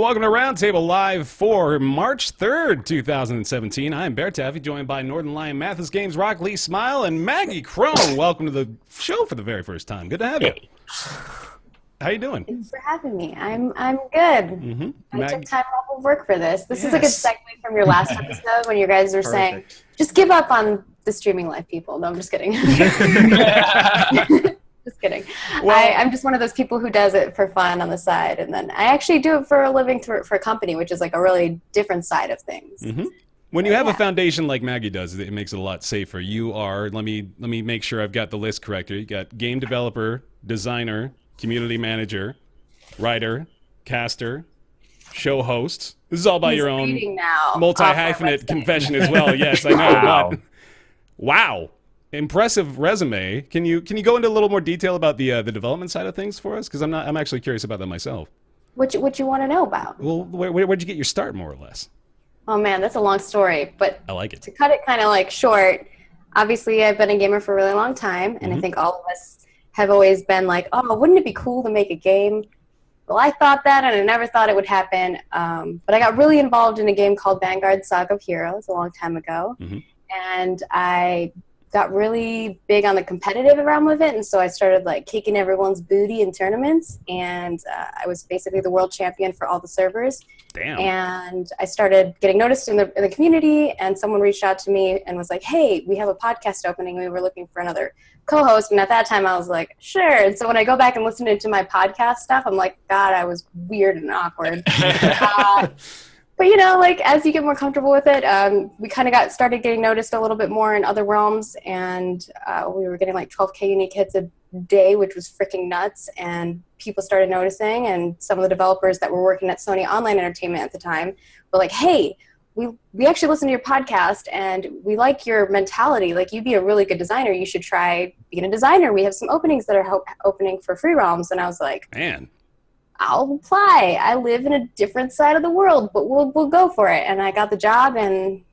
welcome to Roundtable Live for March 3rd, 2017. I'm BaerTaffy, joined by Northern Lion Mathis Games, Rock Lee Smile, and Maggie Krohn. Welcome to the show for the very first time. Good to have you. How you doing? Thanks for having me. I'm good. I took time off of work for this. This is a good segue from your last episode when you guys were saying, just give up on the streaming life, people. No, I'm just kidding. Just kidding. Well, I'm just one of those people who does it for fun on the side, and then I actually do it for a living for a company, which is like a really different side of things. When you have a foundation like Maggie does, it makes it a lot safer. You are, let me make sure I've got the list correct here. You got game developer, designer, community manager, writer, caster, show host. This is all by your own multi-hyphenate confession as well. Yes, I know. Wow. But, wow. Impressive resume. Can you go into a little more detail about the development side of things for us? Because I'm actually curious about that myself. What you want to know about? Well, where'd you get your start, more or less? Oh man, that's a long story. But I like it. To cut it kind of like short, obviously I've been a gamer for a really long time, and I think all of us have always been like, oh, wouldn't it be cool to make a game? Well, I thought that, and I never thought it would happen. But I got really involved in a game called Vanguard Saga of Heroes a long time ago, and I got really big on the competitive realm of it, and so I started like kicking everyone's booty in tournaments, and I was basically the world champion for all the servers. Damn. And I started getting noticed in the community, and someone reached out to me and was like, hey, we have a podcast opening. We were looking for another co-host, and at that time I was like, sure. And so when I go back and listen to my podcast stuff, I'm like, God, I was weird and awkward. But, you know, like, as you get more comfortable with it, we kind of started getting noticed a little bit more in other realms, and we were getting like 12K unique hits a day, which was freaking nuts, and people started noticing, and some of the developers that were working at Sony Online Entertainment at the time were like, hey, we actually listen to your podcast, and we like your mentality. Like, you'd be a really good designer. You should try being a designer. We have some openings that are opening for free realms. And I was like, man, I'll apply. I live in a different side of the world, but we'll go for it. And I got the job, and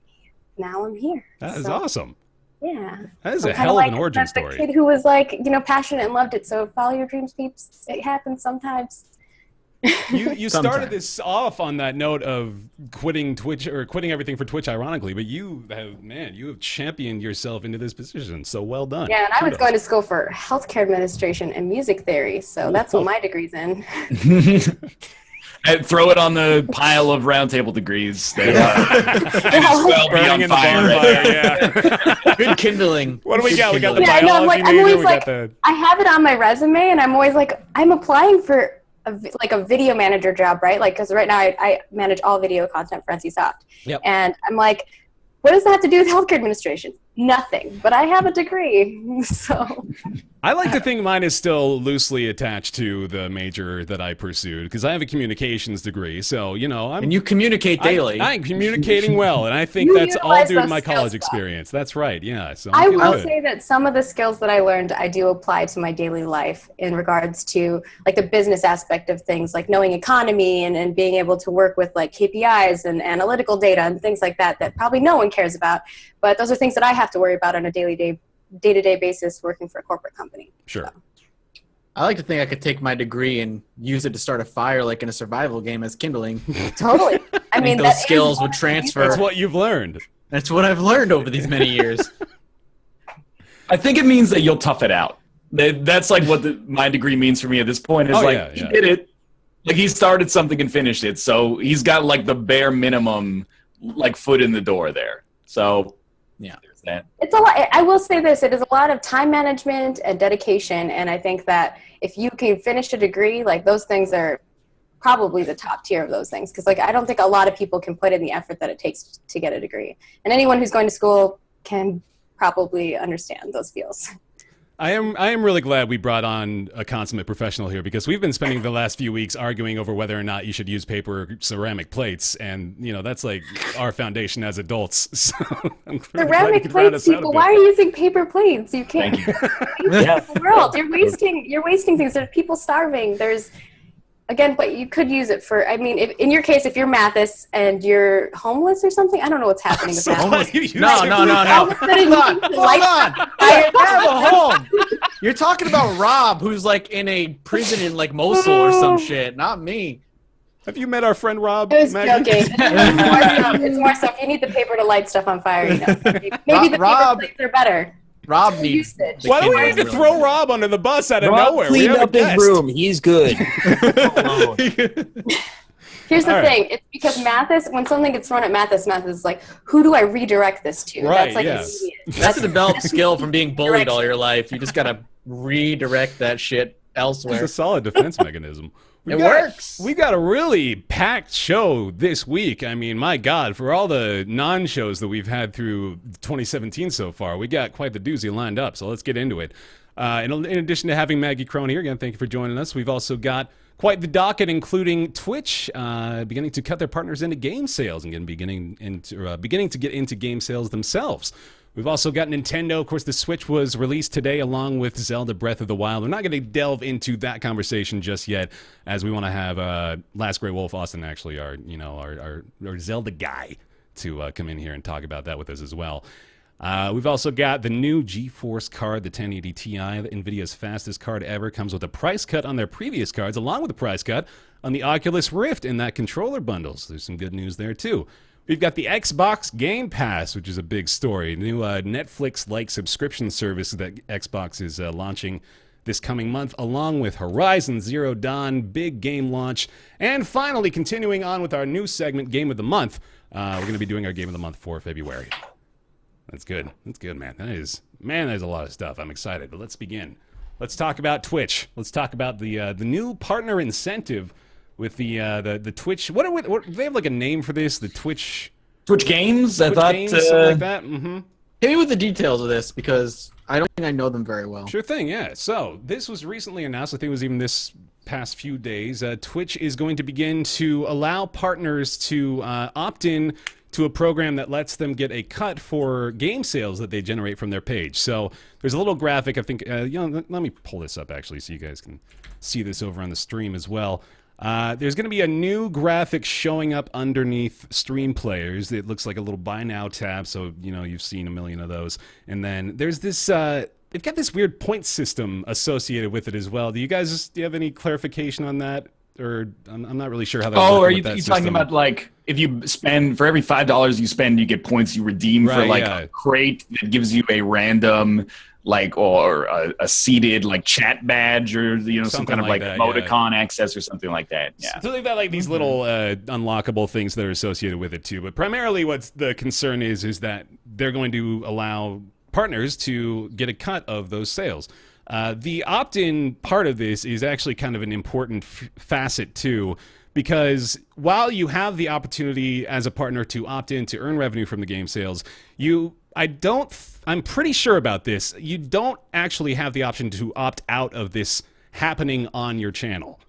now I'm here. That is awesome. Yeah. That is a hell of an origin story. The kid who was like, you know, passionate and loved it. So follow your dreams, peeps. It happens sometimes. You started this off on that note of quitting Twitch, or quitting everything for Twitch, ironically, but you have championed yourself into this position. So well done. Yeah, and I was going to school for healthcare administration and music theory, so that's what my degree's in. And throw it on the pile of Roundtable degrees. They well be on fire. Yeah. Good kindling. What do we got? We got the biology. I know, I'm always like, I have it on my resume, and I'm always like, I'm applying for a video manager job, right? Like, because right now I manage all video content for NCSoft. Yep. And I'm like, what does that have to do with healthcare administration? Nothing. But I have a degree, so. I like to think mine is still loosely attached to the major that I pursued, because I have a communications degree, so, you know. And you communicate daily. I'm communicating well, and I think that's all due to my college experience. That's right, yeah. So I will say that some of the skills that I learned, I do apply to my daily life in regards to, like, the business aspect of things, like knowing economy and being able to work with, like, KPIs and analytical data and things like that probably no one cares about. But those are things that I have to worry about on a day-to-day basis working for a corporate company. Sure. So. I like to think I could take my degree and use it to start a fire, like in a survival game, as kindling. Totally. I mean, those skills would transfer. That's what you've learned. That's what I've learned over these many years. I think it means that you'll tough it out. That's like what my degree means for me at this point. Is he did it. Like, he started something and finished it, so he's got like the bare minimum, like, foot in the door there. So. Yeah, it's a lot. I will say this: it is a lot of time management and dedication, and I think that if you can finish a degree, like, those things are probably the top tier of those things. Because, like, I don't think a lot of people can put in the effort that it takes to get a degree, and anyone who's going to school can probably understand those feels. I am really glad we brought on a consummate professional here, because we've been spending the last few weeks arguing over whether or not you should use paper or ceramic plates, and, you know, that's like our foundation as adults. So ceramic plates, people. Why are you using paper plates? You can't. The world. You're wasting things. There's people starving. There's. Again, but you could use it for, I mean, in your case, if you're Mathis and you're homeless or something, I don't know what's happening with that. No. Hold on. I have a home. You're talking about Rob, who's like in a prison in like Mosul or some shit, not me. Have you met our friend Rob? I was Maggie? joking. It's more so if you need the paper to light stuff on fire, maybe the paper plates are better. Rob needs. Why do we need to throw Rob under the bus out of Rob nowhere? cleaned up his room. He's good. Here's the thing. It's because Mathis, when something gets thrown at Mathis is like, who do I redirect this to? Right, That's like yes. That's a developed skill from being bullied all your life. You just got to redirect that shit It's elsewhere. a solid defense mechanism. It works. We got a really packed show this week. I mean, my God, for all the non-shows that we've had through 2017 so far, we got quite the doozy lined up. So let's get into it. In addition to having Maggie Krohn here, again, thank you for joining us. We've also got quite the docket, including Twitch beginning to cut their partners into game sales and beginning to get into game sales themselves. We've also got Nintendo. Of course, the Switch was released today along with Zelda Breath of the Wild. We're not going to delve into that conversation just yet, as we want to have Last Grey Wolf Austin, actually, our Zelda guy, to come in here and talk about that with us as well. We've also got the new GeForce card, the 1080 Ti, NVIDIA's fastest card ever. Comes with a price cut on their previous cards, along with a price cut on the Oculus Rift and that controller bundles. There's some good news there, too. We've got the Xbox Game Pass, which is a big story. New Netflix-like subscription service that Xbox is launching this coming month, along with Horizon Zero Dawn, big game launch. And finally, continuing on with our new segment, Game of the Month, we're going to be doing our Game of the Month for February. That's good. That's good, man. There's a lot of stuff. I'm excited, but let's begin. Let's talk about Twitch. Let's talk about the new partner incentive with the Twitch. What do they have, like a name for this? The Twitch Games? Twitch Games, something like that? Mm-hmm. Hit me with the details of this, because I don't think I know them very well. Sure thing, yeah. So this was recently announced. I think it was even this past few days. Twitch is going to begin to allow partners to opt in to a program that lets them get a cut for game sales that they generate from their page. So there's a little graphic. I think, let me pull this up actually so you guys can see this over on the stream as well. There's going to be a new graphic showing up underneath stream players. It looks like a little buy now tab, so you've seen a million of those. And then there's this. They've got this weird point system associated with it as well. Do you have any clarification on that? Or I'm not really sure how that. Oh, are you talking about like if you spend for every $5 you spend, you get points you redeem for like a crate that gives you a random or a seated like chat badge or some kind of like emoticon access or something like that. Yeah. So they've got like these little unlockable things that are associated with it too. But primarily, what's the concern is that they're going to allow partners to get a cut of those sales. The opt-in part of this is actually kind of an important facet too, because while you have the opportunity as a partner to opt in to earn revenue from the game sales, I'm pretty sure about this, you don't actually have the option to opt out of this happening on your channel.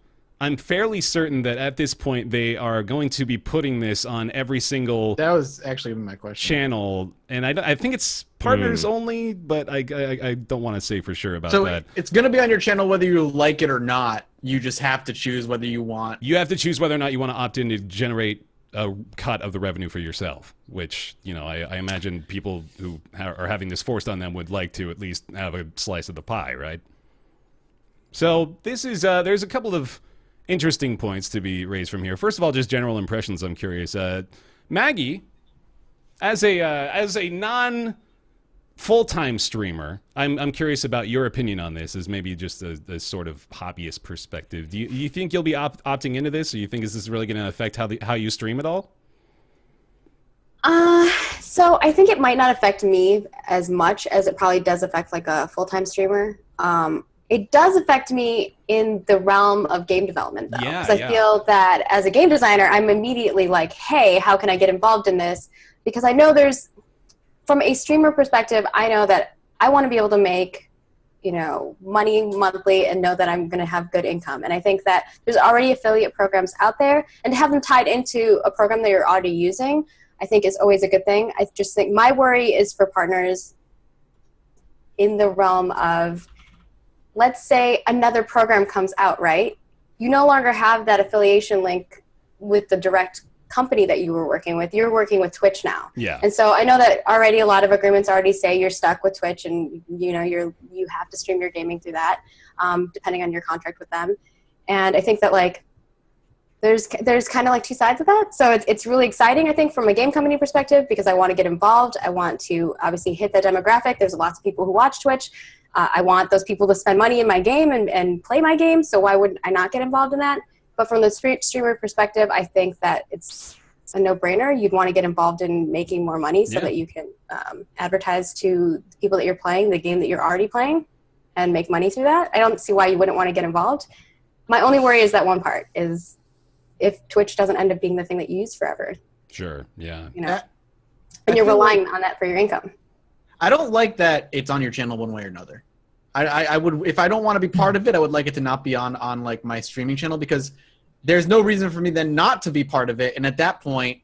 I'm fairly certain that at this point they are going to be putting this on every single that was actually my question channel, and I think it's partners only, but I don't want to say for sure about that. It's going to be on your channel whether you like it or not. You just have to choose whether you want. You have to choose whether or not you want to opt in to generate a cut of the revenue for yourself, which I imagine people who are having this forced on them would like to at least have a slice of the pie, right? So this is there's a couple of interesting points to be raised from here. First of all, just general impressions. I'm curious, Maggie, as a non full-time streamer, I'm curious about your opinion on this, as maybe just a sort of hobbyist perspective. Do you think you'll be opting into this, or you think is this really going to affect how you stream at all? So I think it might not affect me as much as it probably does affect like a full-time streamer. It does affect me in the realm of game development, though, because I feel that as a game designer, I'm immediately like, hey, how can I get involved in this? Because I know from a streamer perspective, I know that I want to be able to make, money monthly and know that I'm going to have good income. And I think that there's already affiliate programs out there, and to have them tied into a program that you're already using, I think is always a good thing. I just think my worry is for partners in the realm of, let's say another program comes out, right? You no longer have that affiliation link with the direct company that you were working with. You're working with Twitch now. Yeah. And so I know that already a lot of agreements already say you're stuck with Twitch, and you have to stream your gaming through that, depending on your contract with them. And I think that there's kind of like two sides of that. So it's really exciting, I think, from a game company perspective, because I want to get involved. I want to obviously hit the demographic. There's lots of people who watch Twitch. I want those people to spend money in my game and play my game. So why would I not get involved in that? But from the streamer perspective, I think that it's a no-brainer. You'd want to get involved in making more money so that you can advertise to the people that you're playing the game that you're already playing and make money through that. I don't see why you wouldn't want to get involved. My only worry is that one part is if Twitch doesn't end up being the thing that you use forever. Sure, yeah. You know, and you're relying on that for your income. I don't like that it's on your channel one way or another. I would, if I don't want to be part of it, I would like it to not be on like my streaming channel, because there's no reason for me then not to be part of it. And at that point,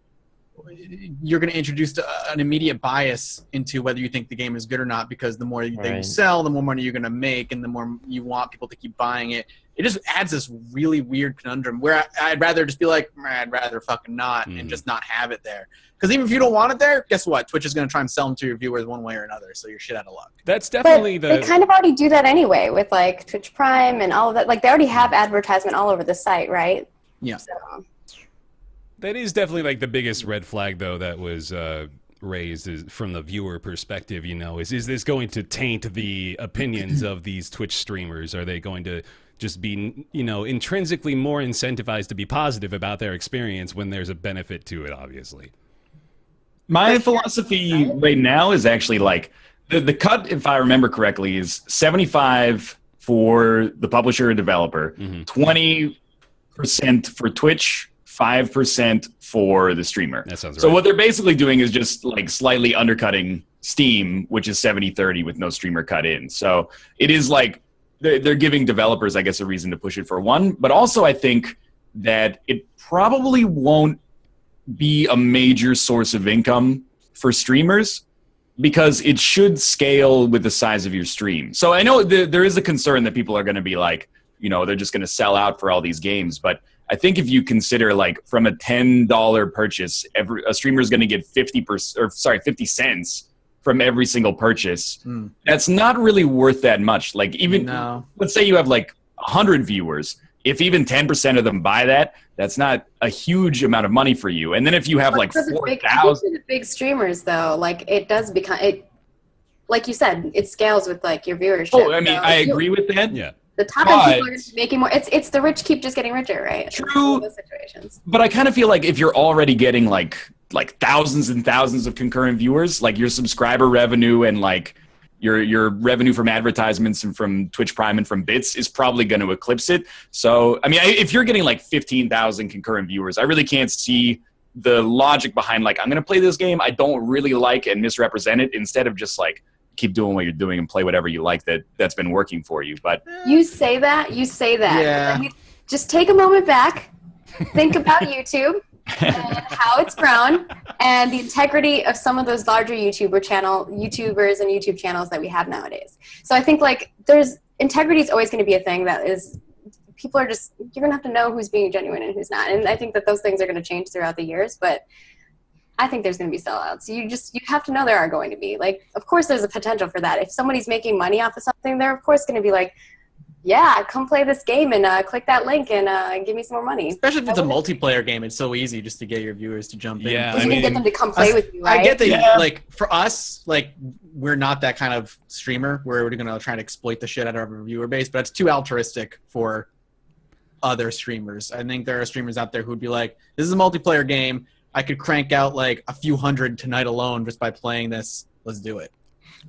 you're going to introduce an immediate bias into whether you think the game is good or not, because the more that you sell, the more money you're going to make, and the more you want people to keep buying it. It just adds this really weird conundrum where I'd rather just be like, I'd rather fucking not and just not have it there. Because even if you don't want it there, guess what? Twitch is going to try and sell them to your viewers one way or another, so you're shit out of luck. That's definitely They kind of already do that anyway with like Twitch Prime and all of that. Like they already have advertisement all over the site, right? Yeah. So. That is definitely like the biggest red flag, though, that was raised is from the viewer perspective. You know, is this going to taint the opinions of these Twitch streamers? Are they going to just be, you know, intrinsically more incentivized to be positive about their experience when there's a benefit to it? Obviously, my philosophy right now is actually like the cut, if I remember correctly, is 75 for the publisher or developer, 20% for Twitch, 5% for the streamer. That sounds right. So what they're basically doing is just like slightly undercutting Steam, which is 70-30 with no streamer cut in. So it is like they're giving developers, I guess, a reason to push it for one. But also I think that it probably won't be a major source of income for streamers because it should scale with the size of your stream. So I know there is a concern that people are going to be like, you know, they're just going to sell out for all these games. But I think if you consider like from a $10 purchase, a streamer is going to get 50 cents from every single purchase. That's not really worth that much. Like even let's say you have like 100 viewers. If even 10% of them buy that, that's not a huge amount of money for you. And then if you have like 4,000, the big streamers though, like it does become it. Like you said, it scales with like your viewership. Oh, I mean, I agree with that. Yeah. The top end people are going to be making more. It's the rich keep just getting richer, right? True. Those situations. But I kind of feel like if you're already getting like thousands and thousands of concurrent viewers, like your subscriber revenue and like your revenue from advertisements and from Twitch Prime and from bits is probably going to eclipse it. So, I mean, if you're getting like 15,000 concurrent viewers, I really can't see the logic behind like, I'm going to play this game I don't really like and misrepresent it instead of just like, keep doing what you're doing and play whatever you like that's been working for you. But you say that. Yeah. Just take a moment back, think about YouTube and how it's grown and the integrity of some of those larger YouTubers and YouTube channels that we have nowadays. So I think like integrity is always going to be a thing that is, people are just, you're going to have to know who's being genuine and who's not. And I think that those things are going to change throughout the years, but I think there's going to be sellouts. You have to know there are going to be. Like, of course there's a potential for that. If somebody's making money off of something, they're of course going to be like, yeah, come play this game and click that link and give me some more money. Especially if it's a multiplayer game, it's so easy just to get your viewers to jump in. Yeah, You can get them to come play with you, right? I get that, like, for us, like, we're not that kind of streamer where we're going to try to exploit the shit out of our viewer base, but it's too altruistic for other streamers. I think there are streamers out there who'd be like, this is a multiplayer game. I could crank out like a few hundred tonight alone just by playing this. Let's do it.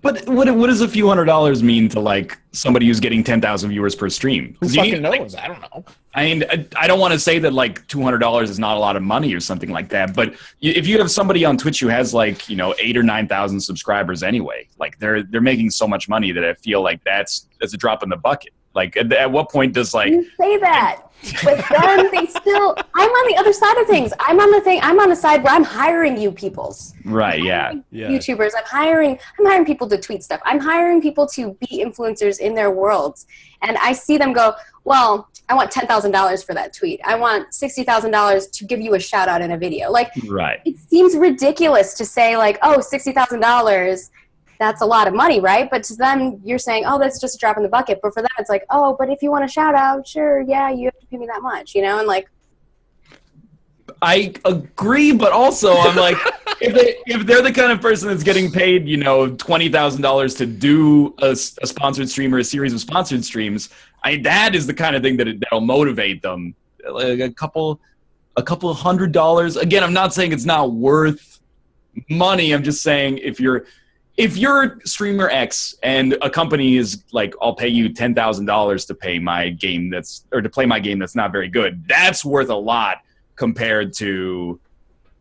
But what does a few $100s mean to like somebody who's getting 10,000 viewers per stream? Who fucking knows? I don't know. I mean, I don't want to say that like $200 is not a lot of money or something like that. But if you have somebody on Twitch who has like, you know, 8,000 or 9,000 subscribers anyway, like they're making so much money that I feel like that's a drop in the bucket. Like at what point does like you say that, but then they still. I'm on the other side of things. I'm on the side where I'm hiring you peoples. Right? Yeah. YouTubers. I'm hiring people to tweet stuff. I'm hiring people to be influencers in their worlds, and I see them go, well, I want $10,000 for that tweet. I want $60,000 to give you a shout out in a video. Like, right? It seems ridiculous to say like, oh, $60,000. That's a lot of money, right? But to them, you're saying, oh, that's just a drop in the bucket. But for them, it's like, oh, but if you want a shout out, sure, yeah, you have to pay me that much, you know? And like, I agree, but also I'm like, if they're the kind of person that's getting paid, $20,000 to do a sponsored stream or a series of sponsored streams, that is the kind of thing that'll motivate them. Like a couple $100. Again, I'm not saying it's not worth money. I'm just saying if you're streamer X and a company is like, I'll pay you $10,000 to play my game that's not very good, that's worth a lot compared to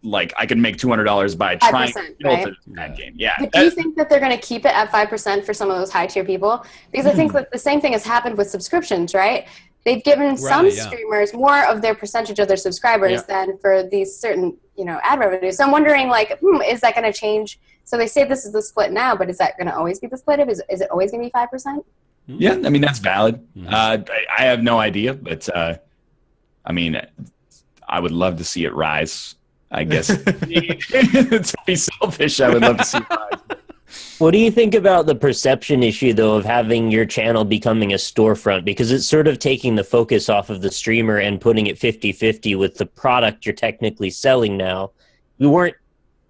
like I can make $200 by trying to build that game. Yeah. But do you think that they're going to keep it at 5% for some of those high tier people? Because I think that the same thing has happened with subscriptions, right? They've given some streamers more of their percentage of their subscribers than for these certain, ad revenues. So I'm wondering, like, is that going to change? So they say this is the split now, but is that going to always be the split? Is it always going to be 5%? Yeah, I mean, that's valid. I have no idea, but I mean, I would love to see it rise. I guess to be selfish, I would love to see it rise. What do you think about the perception issue, though, of having your channel becoming a storefront? Because it's sort of taking the focus off of the streamer and putting it 50-50 with the product you're technically selling now. We weren't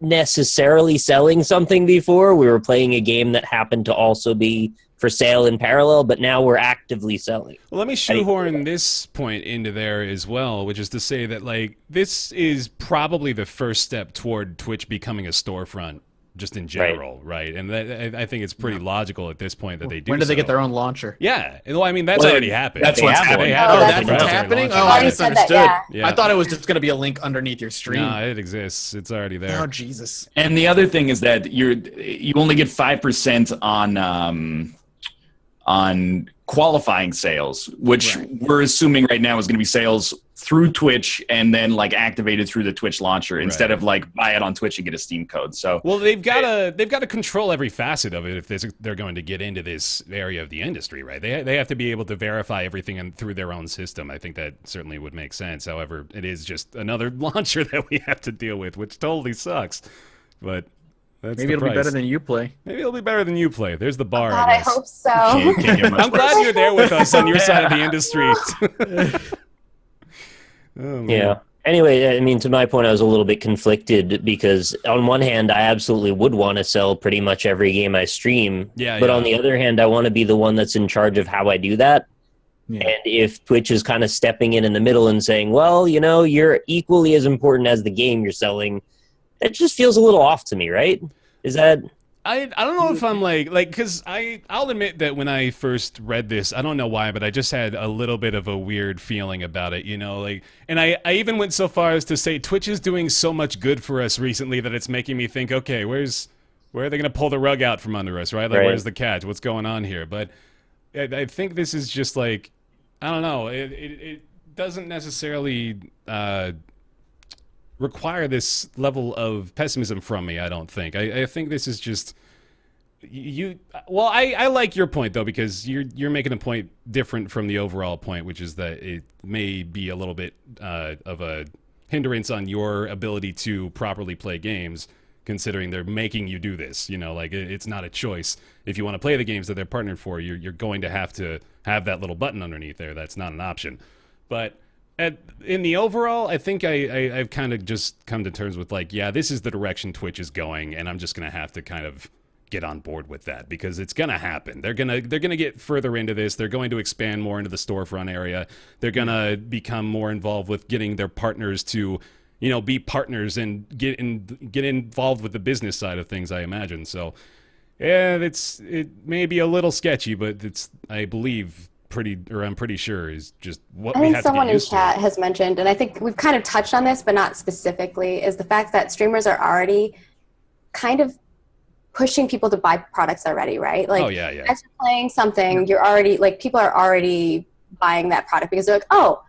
necessarily selling something before. We were playing a game that happened to also be for sale in parallel, but now we're actively selling. Well, let me shoehorn this point into there as well, which is to say that, like, this is probably the first step toward Twitch becoming a storefront. Just in general, right? And I think it's pretty logical at this point that they do. When do they get their own launcher? Yeah, well, I mean that's already happened. That's what's happening. That's what's happening. Oh, I misunderstood. Yeah. I thought it was just going to be a link underneath your stream. No, it exists. It's already there. Oh Jesus! And the other thing is that you only get 5% on qualifying sales, which we're assuming right now is going to be sales through Twitch and then like activated through the Twitch launcher instead of like buy it on Twitch and get a Steam code. So well, they've got to control every facet of it if they're going to get into this area of the industry, right? They have to be able to verify everything through their own system. I think that certainly would make sense. However, it is just another launcher that we have to deal with, which totally sucks. But maybe it'll be better than Uplay. Maybe it'll be better than Uplay. There's the bar. God, I hope so. I'm glad you're there with us on your side of the industry. Yeah. Anyway, I mean, to my point, I was a little bit conflicted because on one hand, I absolutely would want to sell pretty much every game I stream. But on the other hand, I want to be the one that's in charge of how I do that. Yeah. And if Twitch is kind of stepping in the middle and saying, well, you're equally as important as the game you're selling, that just feels a little off to me, right? Is that... I don't know if I'm like because I'll admit that when I first read this, I don't know why, but I just had a little bit of a weird feeling about it, and I even went so far as to say Twitch is doing so much good for us recently that it's making me think, okay, where are they going to pull the rug out from under us, right? Like, where's the catch? What's going on here? But I think this is just like, I don't know, it doesn't necessarily require this level of pessimism from me, I don't think. I think this is just I like your point though, because you're making a point different from the overall point, which is that it may be a little bit of a hindrance on your ability to properly play games, considering they're making you do this. Like it's not a choice. If you want to play the games that they're partnered for, you're going to have that little button underneath there. That's not an option. But in the overall, I think I've kind of just come to terms with like, yeah, this is the direction Twitch is going, and I'm just going to have to kind of get on board with that because it's going to happen. They're going to get further into this. They're going to expand more into the storefront area. They're going to become more involved with getting their partners to, be partners and get involved with the business side of things, I imagine. So, yeah, it may be a little sketchy, but I believe I'm pretty sure is just what we have to get used to. I think someone in chat has mentioned, and I think we've kind of touched on this, but not specifically, is the fact that streamers are already kind of pushing people to buy products already, right? Like, as you're playing something, you're already, like, people are already buying that product because they're like, oh,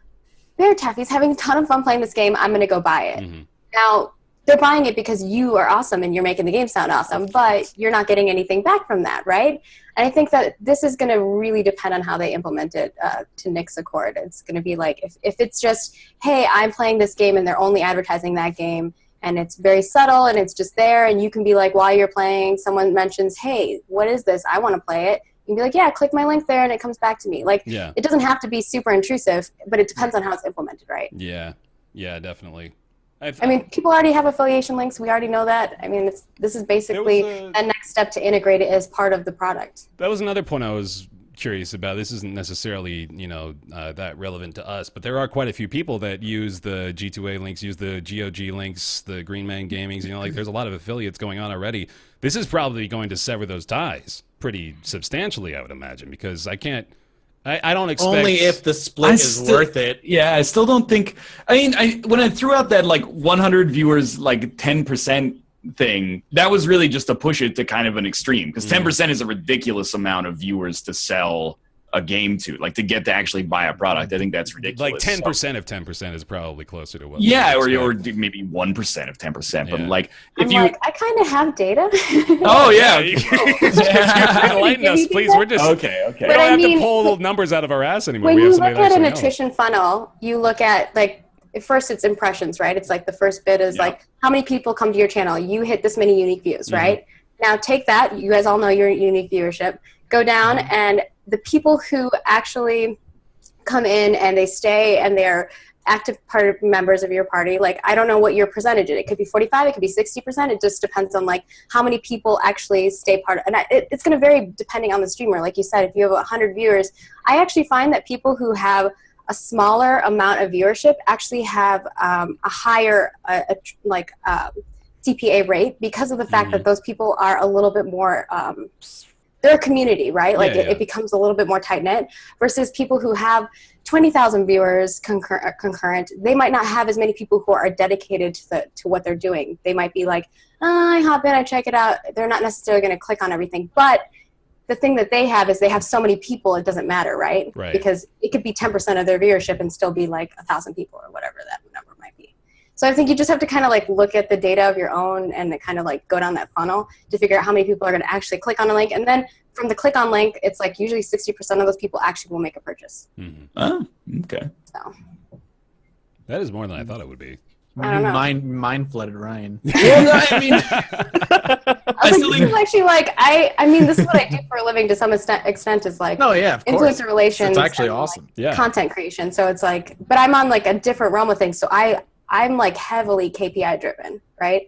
BaerTaffy's having a ton of fun playing this game, I'm going to go buy it. Mm-hmm. Now, they're buying it because you are awesome and you're making the game sound awesome, but you're not getting anything back from that, right? And I think that this is going to really depend on how they implement it to Nick's accord. It's going to be like, if it's just, hey, I'm playing this game and they're only advertising that game and it's very subtle and it's just there and you can be like, while you're playing, someone mentions, hey, what is this? I want to play it. You can be like, yeah, click my link there and it comes back to me. Like, it doesn't have to be super intrusive, but it depends on how it's implemented, right? Yeah, definitely. I mean, people already have affiliation links. We already know that. I mean, this is basically a next step to integrate it as part of the product. That was another point I was curious about. This isn't necessarily, that relevant to us, but there are quite a few people that use the G2A links, use the GOG links, the Green Man Gamings. There's a lot of affiliates going on already. This is probably going to sever those ties pretty substantially, I would imagine, because I don't expect... Only if the split is worth it. Yeah, I still don't think... when I threw out that, 100 viewers, 10% thing, that was really just to push it to kind of an extreme, because 10% is a ridiculous amount of viewers to sell a game to, to get to actually buy a product. I think that's ridiculous. 10% of 10% is probably closer to what... Yeah, or maybe 1% of 10%. But I kind of have data. Oh, yeah. Enlighten us, please. We're just... Okay. We don't have to pull numbers out of our ass anymore. When you look at an attrition funnel, you look at, first it's impressions, right? It's the first bit is how many people come to your channel? You hit this many unique views, right? Now take that. You guys all know your unique viewership. Go down and the people who actually come in and they stay and they're active members of your party, I don't know what your percentage is. It could be 45, it could be 60%. It just depends on how many people actually stay part of it. And it's going to vary depending on the streamer. Like you said, if you have 100 viewers, I actually find that people who have a smaller amount of viewership actually have a higher CPA rate because of the fact that those people are a little bit more they're a community, right? It becomes a little bit more tight-knit versus people who have 20,000 viewers concurrent. They might not have as many people who are dedicated to what they're doing. They might be I hop in, I check it out. They're not necessarily going to click on everything. But the thing that they have is they have so many people, it doesn't matter, right? Because it could be 10% of their viewership and still be 1,000 people or whatever that number might be. So I think you just have to kind of look at the data of your own and kind of go down that funnel to figure out how many people are going to actually click on a link. And then from the click on link, it's usually 60% of those people actually will make a purchase. Oh, okay. So that is more than I thought it would be. I don't know. Mind flooded Ryan. Well, I mean, this is what I do for a living to some extent is no, yeah, of course. Influencer relations. It's actually awesome. Content creation. So it's but I'm on a different realm of things. So I'm heavily KPI driven, right?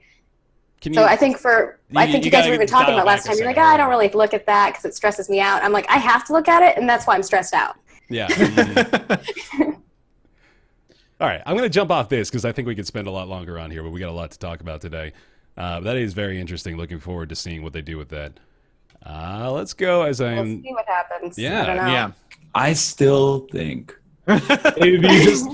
I think you guys were even talking about last time. You're I don't really look at that because it stresses me out. I'm I have to look at it, and that's why I'm stressed out. Yeah. All right, I'm going to jump off this because I think we could spend a lot longer on here, but we got a lot to talk about today. That is very interesting. Looking forward to seeing what they do with that. Let's go as We'll see what happens. Yeah. I still think if you just...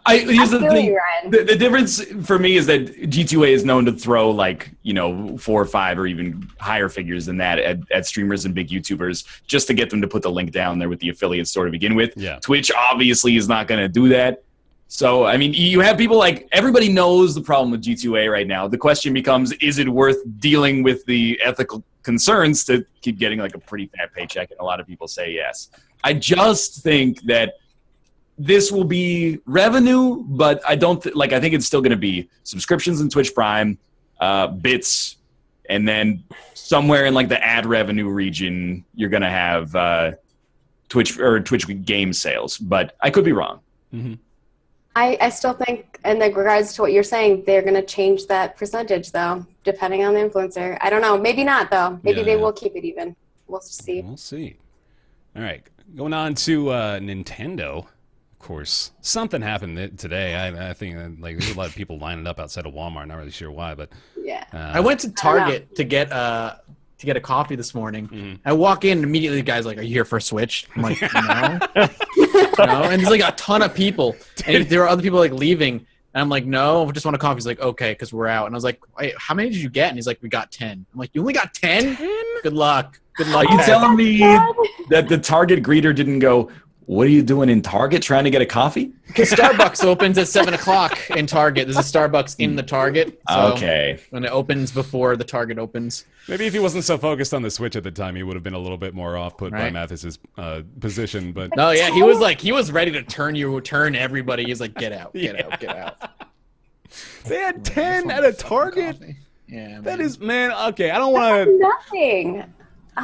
here's the thing. The difference for me is that G2A is known to throw 4 or 5 or even higher figures than that at streamers and big YouTubers just to get them to put the link down there with the affiliate store to begin with. Yeah. Twitch obviously is not going to do that. So, I mean, you have people everybody knows the problem with G2A right now. The question becomes, is it worth dealing with the ethical concerns to keep getting a pretty fat paycheck? And a lot of people say yes. I just think that this will be revenue, but I don't I think it's still going to be subscriptions in Twitch Prime, bits, and then somewhere in the ad revenue region, you're going to have Twitch game sales. But I could be wrong. Mm-hmm. I still think, in regards to what you're saying, they're going to change that percentage, though, depending on the influencer. I don't know. Maybe not, though. Maybe they will keep it even. We'll see. We'll see. All right. Going on to Nintendo. Of course, something happened today. I think there's a lot of people lining up outside of Walmart. Not really sure why, but yeah. I went to Target to get a coffee this morning. Mm-hmm. I walk in and immediately the guy's "Are you here for a Switch?" I'm like, "No." No, and there's a ton of people, and there are other people leaving, and I'm like, "No, I just want a coffee." He's like, "Okay," because we're out, and I was like, "Wait, how many did you get?" And he's like, "We got 10." I'm like, "You only got 10? Good luck. Good luck." Are you telling me that the Target greeter didn't go, "What are you doing in Target trying to get a coffee?" Because Starbucks opens at 7 o'clock in Target. There's a Starbucks in the Target. So okay. When it opens before the Target opens. Maybe if he wasn't so focused on the Switch at the time, he would have been a little bit more off-put by Mathis's position. But no, yeah, he was ready to turn everybody. He's like, "Get out, get out, get out." They had 10 at a Target. Yeah, that is, man. Okay, I don't want to. Nothing.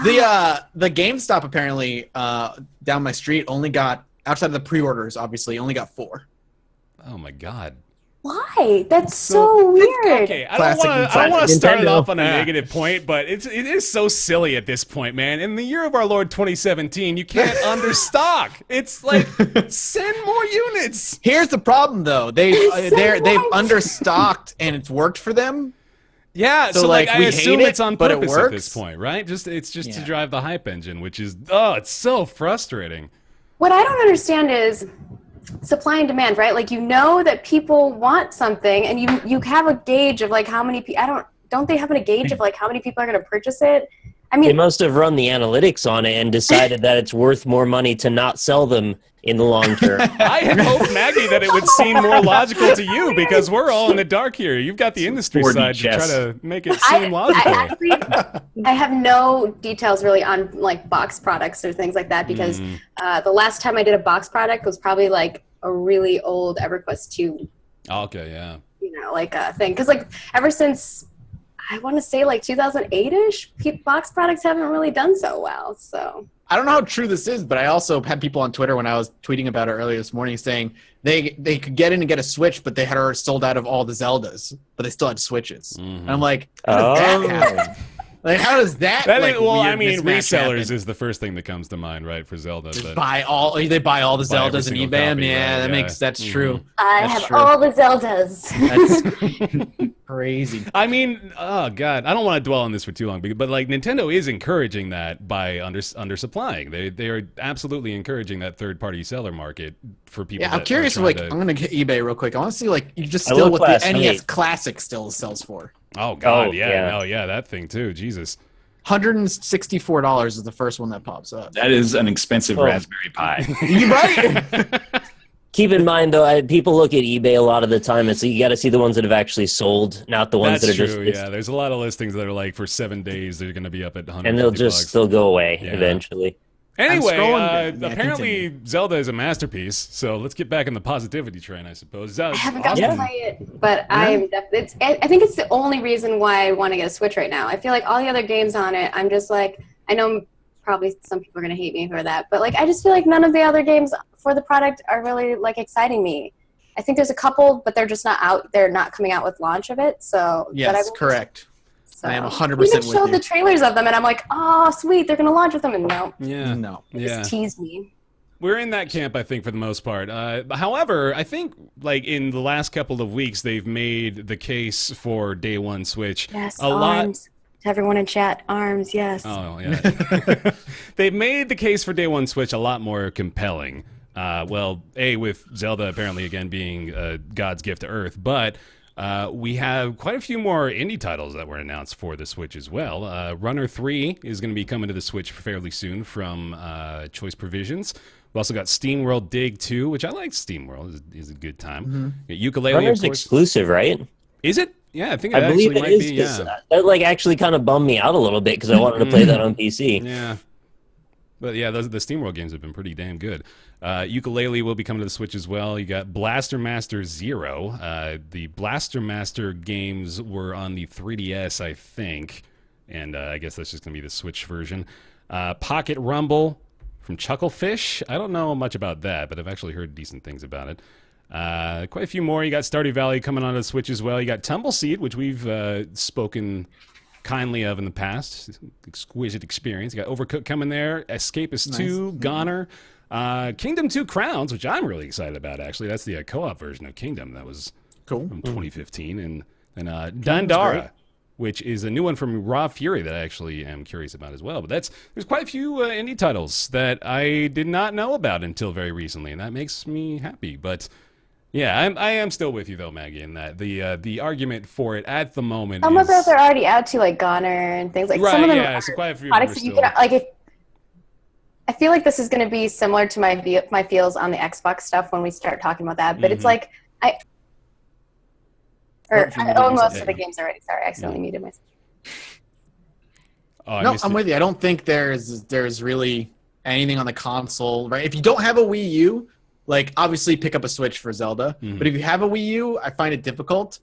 The GameStop apparently down my street only got, outside of the pre-orders, obviously only got 4. Oh my God. Why? Why? That's so weird. Okay, I don't want to start it Nintendo. off on a negative point, but it is so silly at this point, man. In the year of our Lord 2017, you can't understock. It's like send more units. Here's the problem, though. They've understocked and it's worked for them. Yeah, so like, I we assume hate it, it's on but it purpose at works. this point, right? It's just to Yeah. drive the hype engine, which is it's so frustrating. What I don't understand is supply and demand, right? Like, you know that people want something, and you have a gauge of like how many people. Don't they have a gauge of like how many people are going to purchase it? I They mean, must have run the analytics on it and decided that it's worth more money to not sell them in the long term. I had hoped, Maggie, that it would seem more logical to you because we're all in the dark here. You've got the industry 4D side chess. to try to make it seem logical. I have no details really on like box products or things like that because the last time I did a box product was probably like a really old EverQuest 2, Okay, yeah. like a thing. Because like ever since I want to say like 2008-ish, box products haven't really done so well. So I don't know how true this is, but I also had people on Twitter when I was tweeting about it earlier this morning saying they could get in and get a Switch, but they had already sold out of all the Zeldas, but they still had Switches. And I'm like, how does that happen? Like, how does that? Well, weird mismatch resellers happen? is the first thing that comes to mind, right, for Zelda. They But buy all the Buy every Zeldas and single eBay them. copy, Yeah, right, that's true. I That's have true. all the Zeldas. That's crazy. I mean, oh god, I don't want to dwell on this for too long, but like Nintendo is encouraging that by undersupplying. They are absolutely encouraging that third-party seller market for people. Yeah, I'm that curious. are Like, trying to- I'm gonna get eBay real quick. I want to see like you just I still looked what the last NES night. Classic still sells for. Oh god, Oh, yeah, yeah. no, yeah, that thing too. Jesus. $164 is the first one that pops up. That is an expensive Oh. Raspberry Pi. You right? Keep in mind, though, people look at eBay a lot of the time, and so you got to see the ones that have actually sold, not the ones That's that are true. just. Yeah, there's a lot of listings that are like for 7 days they're going to be up at 100. And they'll go away Yeah. eventually. Anyway, scrolling down. Yeah, apparently continue. Zelda is a masterpiece. So let's get back in the positivity train, I suppose. I haven't gotten Austin, to play it, but I think it's the only reason why I want to get a Switch right now. I feel like all the other games on it, I'm just like, I know probably some people are going to hate me for that, but like I just feel like none of the other games for the product are really like exciting me. I think there's a couple, but they're just not out. They're not coming out with launch of it. So Yes, correct. So. I am 100% Even with showed you. the trailers of them, and I'm like, oh, sweet, they're going to launch with them, and no, Yeah. No. they Yeah. just teased me. We're in that camp, I think, for the most part. However, I think, like, in the last couple of weeks, they've made the case for Day One Switch Yes, a lot. arms. To everyone in chat, arms, yes. Oh, yeah. They've made the case for Day One Switch a lot more compelling. With Zelda apparently, again, being God's gift to Earth, but we have quite a few more indie titles that were announced for the Switch as well. Runner 3 is going to be coming to the Switch fairly soon from Choice Provisions. We've also got SteamWorld Dig 2, which I like. SteamWorld is a good time. Ukulele, Runner's of course. exclusive, right? Is it? Yeah, I think it I believe actually it might is. be. 'Cause Yeah. that like actually kind of bummed me out a little bit because I wanted to play that on PC. Yeah. But yeah, the SteamWorld games have been pretty damn good. Ukulele will be coming to the Switch as well. You got Blaster Master Zero. The Blaster Master games were on the 3DS, I think. And I guess that's just going to be the Switch version. Pocket Rumble from Chucklefish. I don't know much about that, but I've actually heard decent things about it. Quite a few more. You got Stardew Valley coming onto the Switch as well. You got Tumbleseed, which we've spoken kindly of in the past. Exquisite experience. You got Overcooked coming there. Escapist 2, Goner. Kingdom 2 Crowns, which I'm really excited about, actually. That's the co-op version of Kingdom. That was Cool. from 2015. And Dandara, which is a new one from Raw Fury that I actually am curious about as well. But there's quite a few indie titles that I did not know about until very recently, and that makes me happy. But yeah, I am still with you though, Maggie, in that the argument for it at the moment Some is of those are already out too, like Goner and things like right. some of them Yeah, are so quite a few of them are products that you still. can like. I feel like this is going to be similar to my feels on the Xbox stuff when we start talking about that, but it's like I own most of the games already. Sorry, I accidentally muted myself. Oh, I No, missed I'm it. with you. I don't think there's really anything on the console, right? If you don't have a Wii U, like obviously pick up a Switch for Zelda. But if you have a Wii U, I find it difficult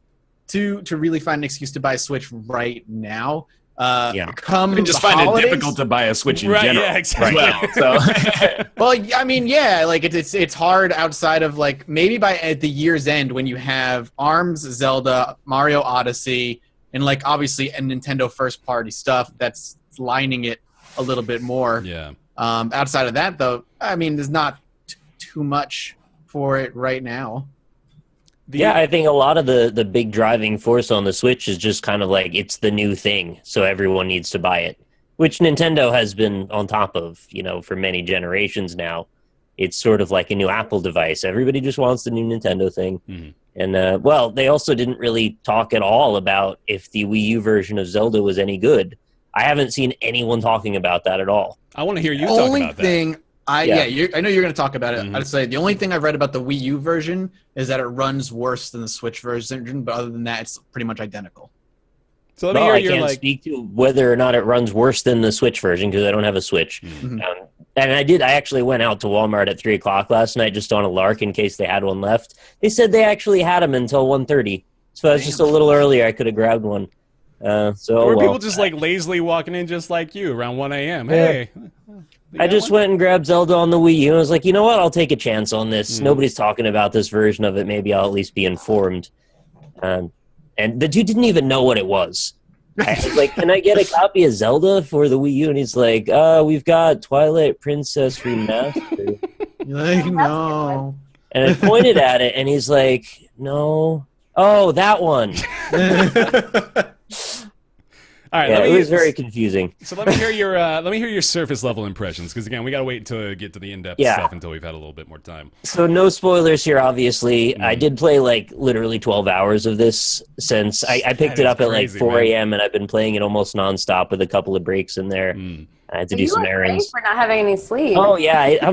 to really find an excuse to buy a Switch right now. come just the find holidays, it difficult to buy a Switch in Right, general. yeah, exactly. As well. So well, I mean, yeah, like it's hard outside of like maybe at the year's end when you have ARMS, Zelda, Mario Odyssey, and like obviously a Nintendo first party stuff that's lining it a little bit more. Yeah. Outside of that, though, I mean, there's not too much for it right now. Yeah, I think a lot of the big driving force on the Switch is just kind of like it's the new thing, so everyone needs to buy it, which Nintendo has been on top of, for many generations now. It's sort of like a new Apple device. Everybody just wants the new Nintendo thing. Mm-hmm. And, well, they also didn't really talk at all about if the Wii U version of Zelda was any good. I haven't seen anyone talking about that at all. I want to hear you talk about that. I know you're going to talk about it. I'd say the only thing I've read about the Wii U version is that it runs worse than the Switch version, but other than that, it's pretty much identical. So let me hear I can't speak to whether or not it runs worse than the Switch version because I don't have a Switch. Mm-hmm. And I actually went out to Walmart at 3 o'clock last night just on a lark in case they had one left. They said they actually had them until 1:30. So I was just a little earlier. I could have grabbed one. People just like lazily walking in just like you around 1 a.m. Hey. I just went and grabbed Zelda on the Wii U and I was like, you know what? I'll take a chance on this. Nobody's talking about this version of it. Maybe I'll at least be informed. And the dude didn't even know what it was. I was like, can I get a copy of Zelda for the Wii U? And he's like, we've got Twilight Princess Remastered. You're like, no. And I pointed at it and he's like, no. Oh, that one. All right, it was very confusing. So let me hear your surface level impressions, because again, we got to wait until we get to the in-depth stuff until we've had a little bit more time. So no spoilers here, obviously. I did play like literally 12 hours of this since I picked it up at like 4 a.m. and I've been playing it almost nonstop with a couple of breaks in there. I had to do some errands. For not having any sleep. Oh yeah,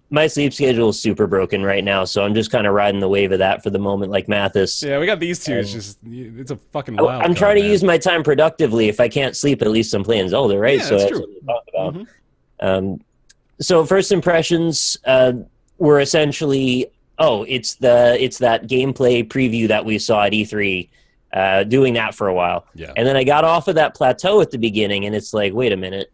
my sleep schedule is super broken right now, so I'm just kind of riding the wave of that for the moment, like Mathis. Yeah, we got these two. It's a fucking wild. I'm trying to use my time productively. If I can't sleep, at least I'm playing Zelda, right? Yeah, so that's that's true. what we talk about. So first impressions were essentially, it's that gameplay preview that we saw at E3. Doing that for a while, and then I got off of that plateau at the beginning, and it's like, wait a minute.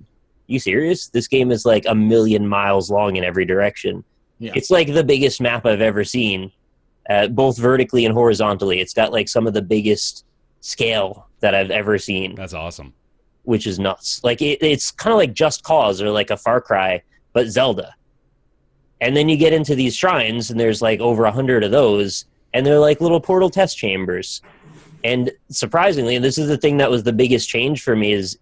You serious? This game is like 1 million miles long in every direction. Yeah. It's like the biggest map I've ever seen, both vertically and horizontally. It's got like some of the biggest scale that I've ever seen. That's awesome. Which is nuts. Like it's kind of like Just Cause or like a Far Cry, but Zelda. And then you get into these shrines, and there's like over 100 of those, and they're like little portal test chambers. And surprisingly, and this is the thing that was the biggest change for me, is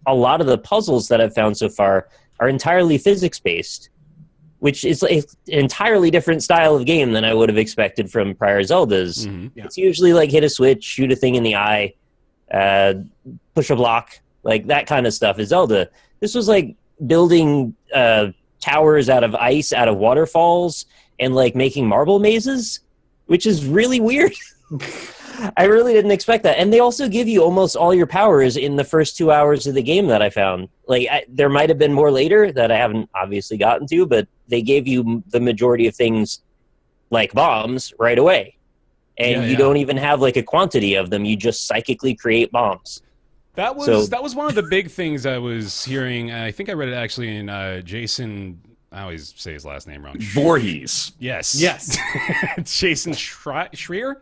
a lot of the puzzles that I've found so far are entirely physics-based, which is an entirely different style of game than I would have expected from prior Zeldas. Mm-hmm. Yeah. It's usually like hit a switch, shoot a thing in the eye, push a block, like that kind of stuff is Zelda. This was like building towers out of ice, out of waterfalls, and like making marble mazes, which is really weird. I really didn't expect that. And they also give you almost all your powers in the first 2 hours of the game that I found. Like, there might have been more later that I haven't obviously gotten to, but they gave you the majority of things like bombs right away. And you don't even have like a quantity of them. You just psychically create bombs. That was one of the big things I was hearing. I think I read it actually in Jason... I always say his last name wrong. Voorhees. Yes. Jason Schreier?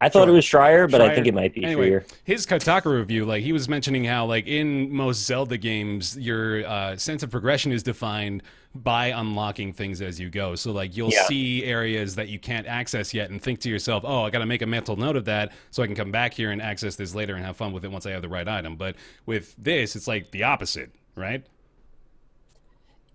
I thought it was Schreier, but I think it might be anyway, Schreier. His Kotaku review, like he was mentioning how, like in most Zelda games, your sense of progression is defined by unlocking things as you go. So, like you'll see areas that you can't access yet, and think to yourself, "Oh, I got to make a mental note of that, so I can come back here and access this later and have fun with it once I have the right item." But with this, it's like the opposite, right?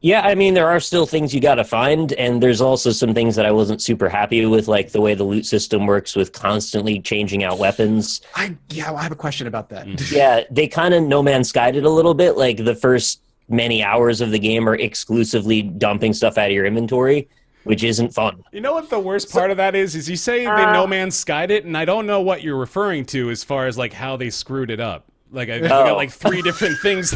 Yeah, I mean, there are still things you got to find, and there's also some things that I wasn't super happy with, like the way the loot system works with constantly changing out weapons. I have a question about that. Yeah, they kind of No Man's Skied it a little bit. Like the first many hours of the game are exclusively dumping stuff out of your inventory, which isn't fun. You know what the worst part of that is you say they No Man's Skied it, and I don't know what you're referring to as far as like how they screwed it up. Like I've got like 3 different things.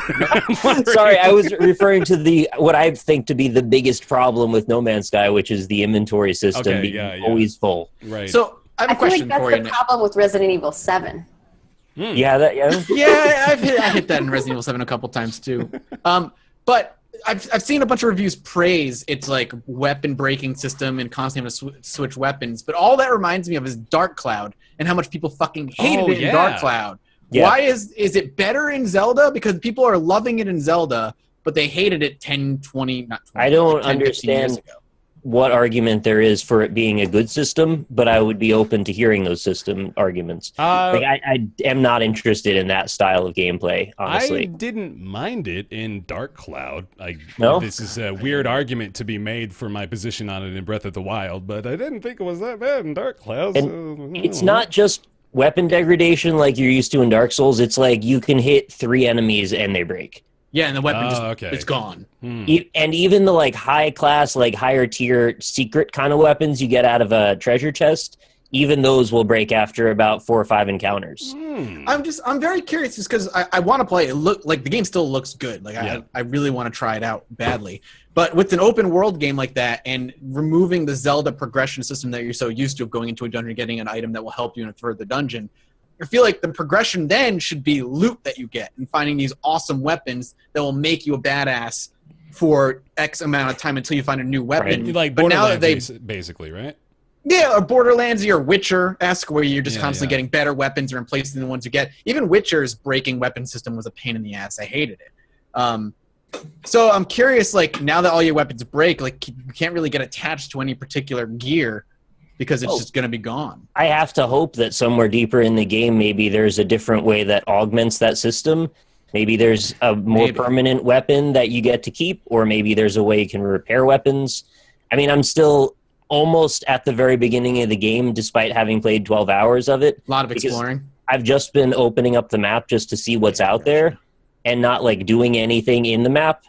Sorry, I was referring to what I think to be the biggest problem with No Man's Sky, which is the inventory system being always full. Right. So I have a question for you. That's the problem with Resident Evil 7. Yeah, Yeah, I hit that in Resident Evil 7 a couple times too. But I've seen a bunch of reviews praise its like weapon breaking system and constantly having to switch weapons. But all that reminds me of is Dark Cloud and how much people fucking hated it in Dark Cloud. Yeah. Why is it better in Zelda? Because people are loving it in Zelda, but they hated it 10, 20, not 20. I don't like 10, understand what argument there is for it being a good system, but I would be open to hearing those system arguments. I am not interested in that style of gameplay, honestly. I didn't mind it in Dark Cloud. No? This is a weird argument to be made for my position on it in Breath of the Wild, but I didn't think it was that bad in Dark Cloud. And it's not just weapon degradation like you're used to in Dark Souls. It's like you can hit 3 enemies and they break. Yeah, and the weapon it's gone. And even the like high class, like higher tier secret kind of weapons you get out of a treasure chest, even those will break after about 4 or 5 encounters. I'm very curious just because I want to play it. The game still looks good. I really want to try it out badly. But with an open world game like that and removing the Zelda progression system that you're so used to of going into a dungeon, getting an item that will help you in a further dungeon, I feel like the progression then should be loot that you get and finding these awesome weapons that will make you a badass for X amount of time until you find a new weapon. Right. Like Borderlands, basically, right? Yeah, or Borderlands or Witcher-esque, where you're just constantly getting better weapons or replacing the ones you get. Even Witcher's breaking weapon system was a pain in the ass. I hated it. So I'm curious, like, now that all your weapons break, like, you can't really get attached to any particular gear because it's just going to be gone. I have to hope that somewhere deeper in the game, maybe there's a different way that augments that system. Maybe there's a more permanent weapon that you get to keep, or maybe there's a way you can repair weapons. I mean, I'm still almost at the very beginning of the game, despite having played 12 hours of it. A lot of exploring. I've just been opening up the map just to see what's out there and not, like, doing anything in the map.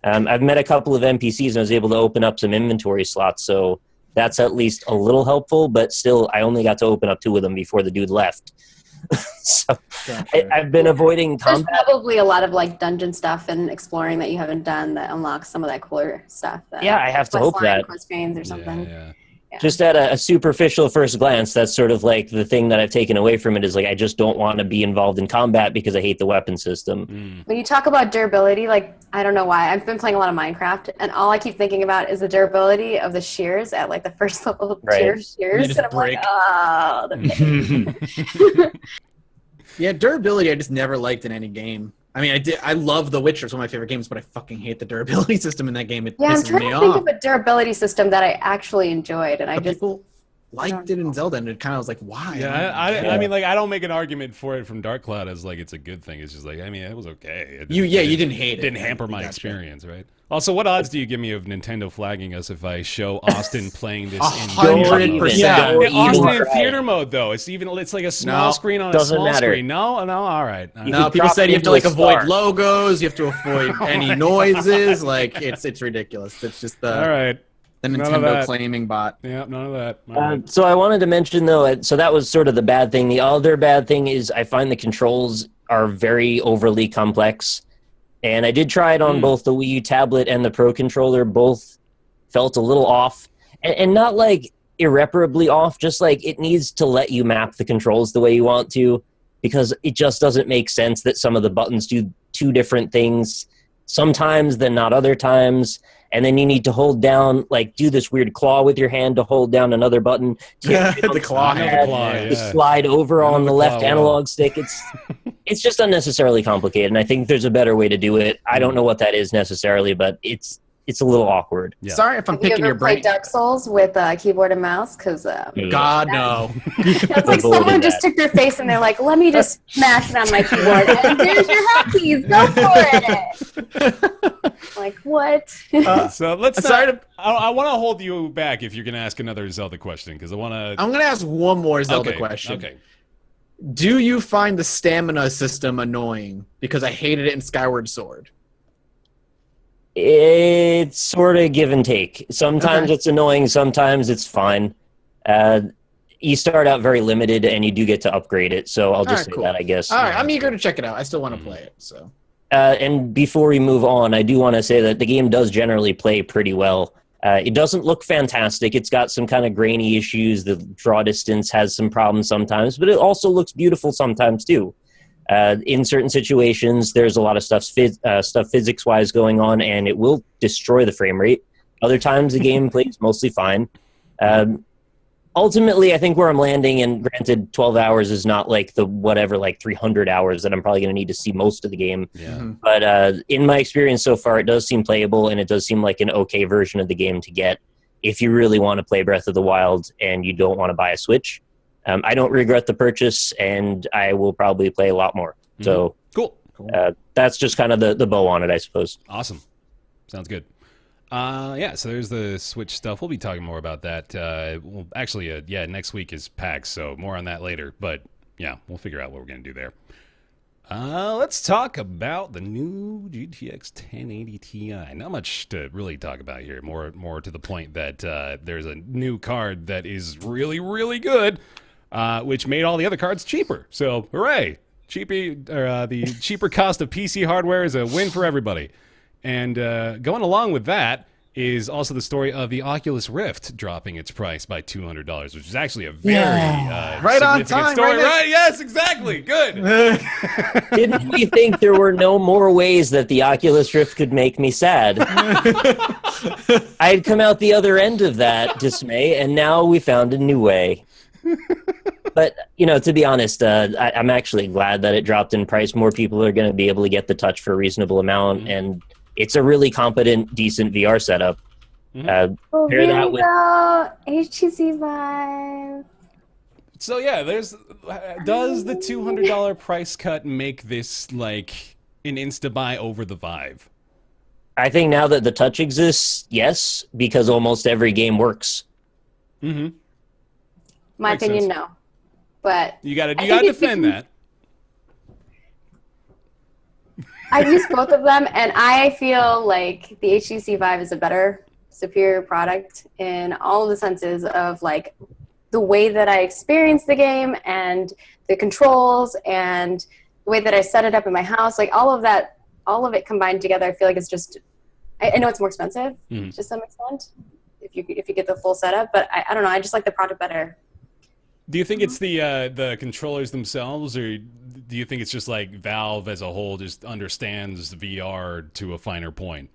I've met a couple of NPCs and I was able to open up some inventory slots, so that's at least a little helpful, but still, I only got to open up 2 of them before the dude left. So I've been avoiding combat. There's probably a lot of like dungeon stuff and exploring that you haven't done that unlocks some of that cooler stuff. Yeah, I have to hope that. Quest trains or something. Yeah. Just at a superficial first glance, that's sort of like the thing that I've taken away from it is like I just don't want to be involved in combat because I hate the weapon system. When you talk about durability, like, I don't know why. I've been playing a lot of Minecraft, and all I keep thinking about is the durability of the shears at like the first level tier shears. And I'm like, oh, the pain. Yeah, durability I just never liked in any game. I mean, I love The Witcher. It's one of my favorite games, but I fucking hate the durability system in that game. It I'm pisses trying me to off. think of a durability system that I actually enjoyed, and But people liked it in Zelda, and it kind of was like, why? Yeah, I mean, like, I don't make an argument for it from Dark Cloud as like it's a good thing. It's just like, I mean, it was okay. You didn't hate it. Didn't hamper my experience, right? Also, what odds do you give me of Nintendo flagging us if I show Austin playing this in 100%. Yeah, Austin in theater mode though. It's like a small screen on a small matter. screen. No, all right. No, people said you have to like avoid logos, you have to avoid any noises. Like it's ridiculous. It's just all right. The Nintendo claiming bot. Yeah, none of that. So I wanted to mention though, so that was sort of the bad thing. The other bad thing is I find the controls are very overly complex. And I did try it on both the Wii U tablet and the Pro Controller. Both felt a little off. And not like irreparably off, just like it needs to let you map the controls the way you want to, because it just doesn't make sense that some of the buttons do 2 different things sometimes than not other times. And then you need to hold down, like, do this weird claw with your hand to hold down another button. The claw. To slide over on the left analog stick. It's just unnecessarily complicated, and I think there's a better way to do it. I don't know what that is necessarily, but it's a little awkward. Yeah. Sorry if I'm picking your brain. Have you ever played Dark Souls with keyboard and mouse? Because God, no. It's like someone just took their face and they're like, let me just smash it on my keyboard, and there's your hotkeys. Go for it. Like, what? So let's I want to hold you back if you're going to ask another Zelda question, because I'm going to ask one more Zelda question. Okay. Do you find the stamina system annoying? Because I hated it in Skyward Sword. It's sort of give and take. Sometimes it's annoying, sometimes it's fine. You start out very limited, and you do get to upgrade it, so I'll just say that, I guess. All right, I'm eager to check it out. I still want to play it. So. And before we move on, I do want to say that the game does generally play pretty well. It doesn't look fantastic. It's got some kind of grainy issues. The draw distance has some problems sometimes, but it also looks beautiful sometimes too. In certain situations, there's a lot of stuff physics-wise going on, and it will destroy the frame rate. Other times, the game plays mostly fine. Ultimately, I think where I'm landing, and granted, 12 hours is not like the whatever, like 300 hours that I'm probably going to need to see most of the game. Yeah. But in my experience so far, it does seem playable, and it does seem like an okay version of the game to get if you really want to play Breath of the Wild and you don't want to buy a Switch. I don't regret the purchase, and I will probably play a lot more. So cool. That's just kind of the bow on it, I suppose. Awesome. Sounds good. Yeah, so there's the Switch stuff. We'll be talking more about that. Well, actually, next week is PAX, so more on that later. But yeah, we'll figure out what we're going to do there. Let's talk about the new GTX 1080 Ti. Not much to really talk about here. More to the point that there's a new card that is really, really good, which made all the other cards cheaper. So, hooray! The cheaper cost of PC hardware is a win for everybody. And going along with that is also the story of the Oculus Rift dropping its price by $200, which is actually a very right on time, story. Right? Yes, exactly. Good. Didn't we think there were no more ways that the Oculus Rift could make me sad? I had come out the other end of that dismay, and now we found a new way. But, to be honest, I'm actually glad that it dropped in price. More people are going to be able to get the Touch for a reasonable amount, and it's a really competent, decent VR setup. Pair that with HTC Vive. So yeah, does the $200 price cut make this like an insta buy over the Vive? I think now that the Touch exists, yes, because almost every game works. Mm-hmm. My Makes opinion, sense. no. But you gotta defend that. I've used both of them, and I feel like the HTC Vive is a better, superior product in all of the senses of like the way that I experience the game and the controls and the way that I set it up in my house. Like all of it combined together, I feel like it's just. I know it's more expensive to some extent if you get the full setup, but I don't know. I just like the product better. Do you think it's the controllers themselves, or do you think it's just like Valve as a whole just understands VR to a finer point?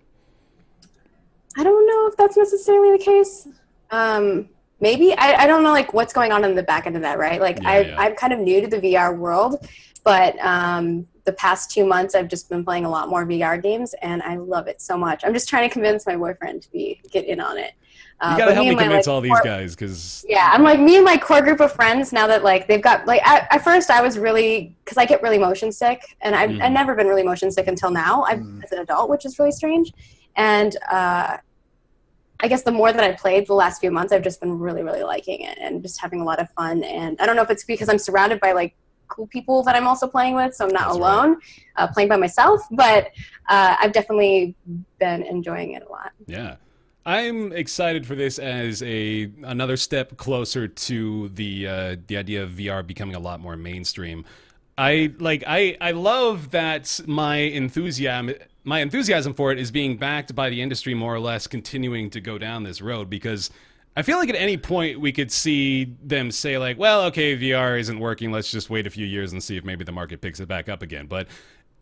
I don't know if that's necessarily the case. Maybe. I don't know like what's going on in the back end of that, right? Like I'm kind of new to the VR world, but the past 2 months I've just been playing a lot more VR games, and I love it so much. I'm just trying to convince my boyfriend to get in on it. You gotta help me convince all these guys, because I'm like me and my core group of friends now that like they've got like at first I was really because I get really motion sick, and I've never been really motion sick until now. As an adult, which is really strange, and I guess the more that I played the last few months, I've just been really, really liking it and just having a lot of fun. And I don't know if it's because I'm surrounded by like cool people that I'm also playing with, so I'm not alone playing by myself, but I've definitely been enjoying it a lot. Yeah. I'm excited for this as another step closer to the idea of VR becoming a lot more mainstream. I love that my enthusiasm for it is being backed by the industry more or less continuing to go down this road, because I feel like at any point we could see them say like, well, okay, VR isn't working, let's just wait a few years and see if maybe the market picks it back up again. But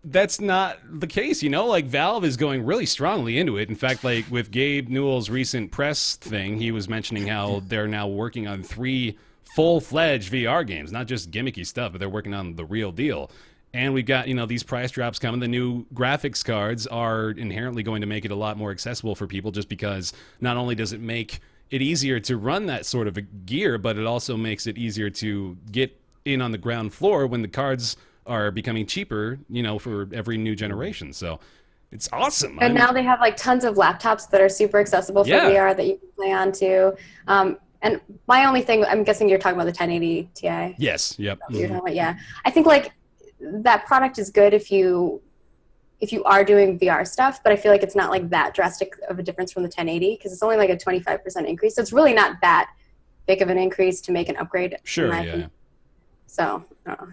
that's not the case, like Valve is going really strongly into it. In fact, like with Gabe Newell's recent press thing, he was mentioning how they're now working on 3 full-fledged VR games, not just gimmicky stuff, but they're working on the real deal. And we've got, these price drops coming. The new graphics cards are inherently going to make it a lot more accessible for people, just because not only does it make it easier to run that sort of a gear, but it also makes it easier to get in on the ground floor when the cards are becoming cheaper, for every new generation. So it's awesome. And now they have like tons of laptops that are super accessible for VR that you can play on too. And my only thing, I'm guessing you're talking about the 1080 Ti. Yes. Yep. You're talking about, yeah. I think like that product is good if you are doing VR stuff, but I feel like it's not like that drastic of a difference from the 1080 because it's only like a 25% increase. So it's really not that big of an increase to make an upgrade. Sure. Yeah. So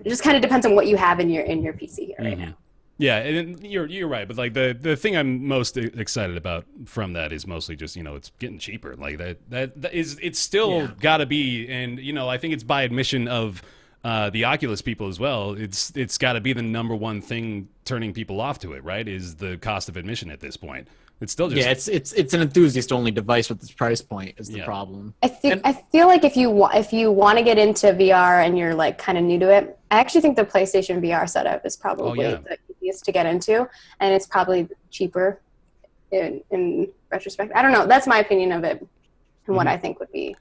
it just kind of depends on what you have in your PC here right now. Yeah, and you're right, but like the thing I'm most excited about from that is mostly just it's getting cheaper. Like that is it's still got to be, and I think it's by admission of the Oculus people as well, it's got to be the number one thing turning people off to it, right? Is the cost of admission at this point. It's still just it's an enthusiast only device with this price point is the problem. I feel like if you want to get into VR and you're like kind of new to it, I actually think the PlayStation VR setup is probably the easiest to get into, and it's probably cheaper in retrospect. I don't know. That's my opinion of it, and what I think would be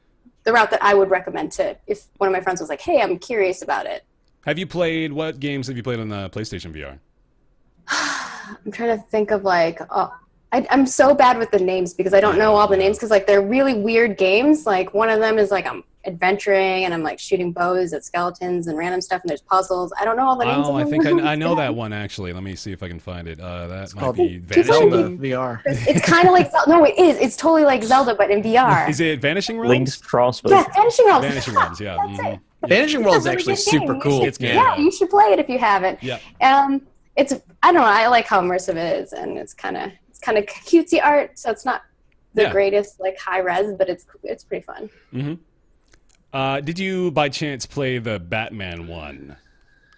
the route that I would recommend to if one of my friends was like, "Hey, I'm curious about it." What games have you played on the PlayStation VR? I'm trying to think of like. I'm so bad with the names because I don't know all the names because like they're really weird games. Like one of them is like I'm adventuring and I'm like shooting bows at skeletons and random stuff and there's puzzles. I don't know all the names. Oh, I think I know that one actually. Let me see if I can find it. That might be Vanishing VR. It's kind of like no, it is. It's totally like Zelda but in VR. Is it Vanishing Realms? Link's Crossbow. Yeah, Vanishing Realms. Vanishing Realms. Yeah. That's it. Vanishing World is actually super cool. Yeah, you should play it if you haven't. Yeah. It's I don't know. I like how immersive it is, and it's kind of cutesy art, so it's not the greatest like high res, but it's pretty fun. Mm-hmm. Did you by chance play the Batman one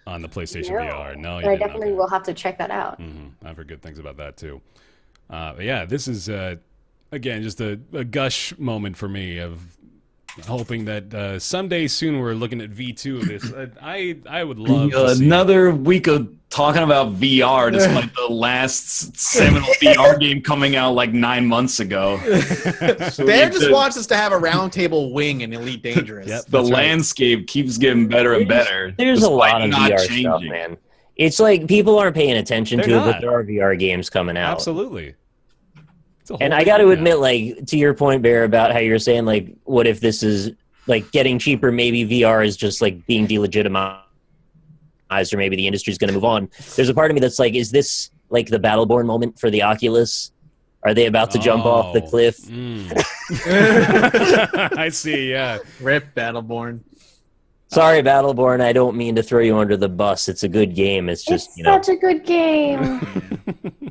on the PlayStation VR? No, you I didn't. definitely will have to check that out. Mm-hmm. I've heard good things about that too. Yeah, this is again just a gush moment for me of hoping that someday soon we're looking at V2 of this. I would love to see another week of talking about VR despite the last seminal VR game coming out like 9 months ago. Bear just wants us to have a Roundtable wing in Elite Dangerous. Yep, the landscape keeps getting better and better. There's a lot of VR stuff, man. It's like people aren't paying attention to it, but there are VR games coming out. Absolutely. And I got to admit, like, to your point, Bear, about how you're saying, like, what if this is, like, getting cheaper, maybe VR is just, like, being delegitimized, or maybe the industry's going to move on. There's a part of me that's like, is this, like, the Battleborn moment for the Oculus? Are they about to jump off the cliff? I see, yeah. Rip Battleborn. Sorry, Battleborn, I don't mean to throw you under the bus. It's a good game. It's just, it's such a good game.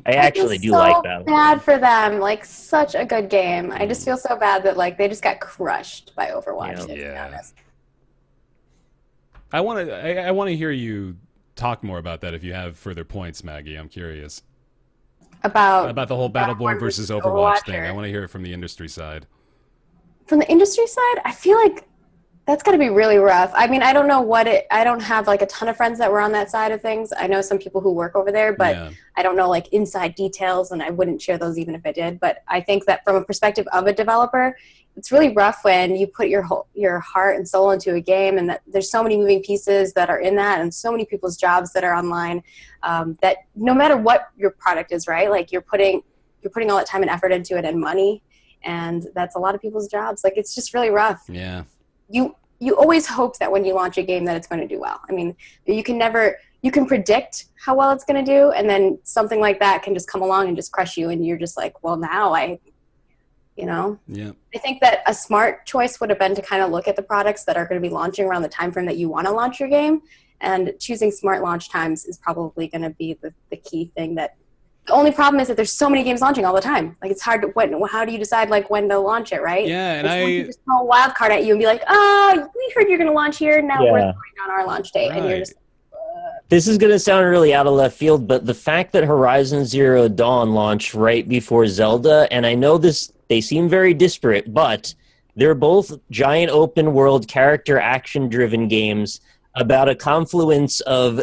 I actually do like Battleborn. Bad for them. Like, such a good game. I just feel so bad that, like, they just got crushed by Overwatch, to be honest. I want to hear you talk more about that if you have further points, Maggie. I'm curious. About the whole Battleborn versus Overwatch thing. I want to hear it from the industry side. From the industry side, I feel like that's got to be really rough. I mean, I don't know I don't have like a ton of friends that were on that side of things. I know some people who work over there, but I don't know like inside details, and I wouldn't share those even if I did. But I think that from a perspective of a developer, it's really rough when you put your heart and soul into a game, and that there's so many moving pieces that are in that, and so many people's jobs that are online, that no matter what your product is, right? Like you're putting all that time and effort into it and money, and that's a lot of people's jobs. Like it's just really rough. Yeah. You always hope that when you launch a game that it's going to do well. I mean, you can predict how well it's going to do, and then something like that can just come along and just crush you, and you're just like, well, now Yeah. I think that a smart choice would have been to kind of look at the products that are going to be launching around the time frame that you want to launch your game, and choosing smart launch times is probably going to be the key thing. That the only problem is that there's so many games launching all the time. Like it's hard to how do you decide like when to launch it, right? Yeah, and someone can just throw a wild card at you and be like, oh, we heard you're going to launch here. Now we're going on our launch date, and you're just. This is going to sound really out of left field, but the fact that Horizon Zero Dawn launched right before Zelda, and I know they seem very disparate, but they're both giant open world character action driven games about a confluence of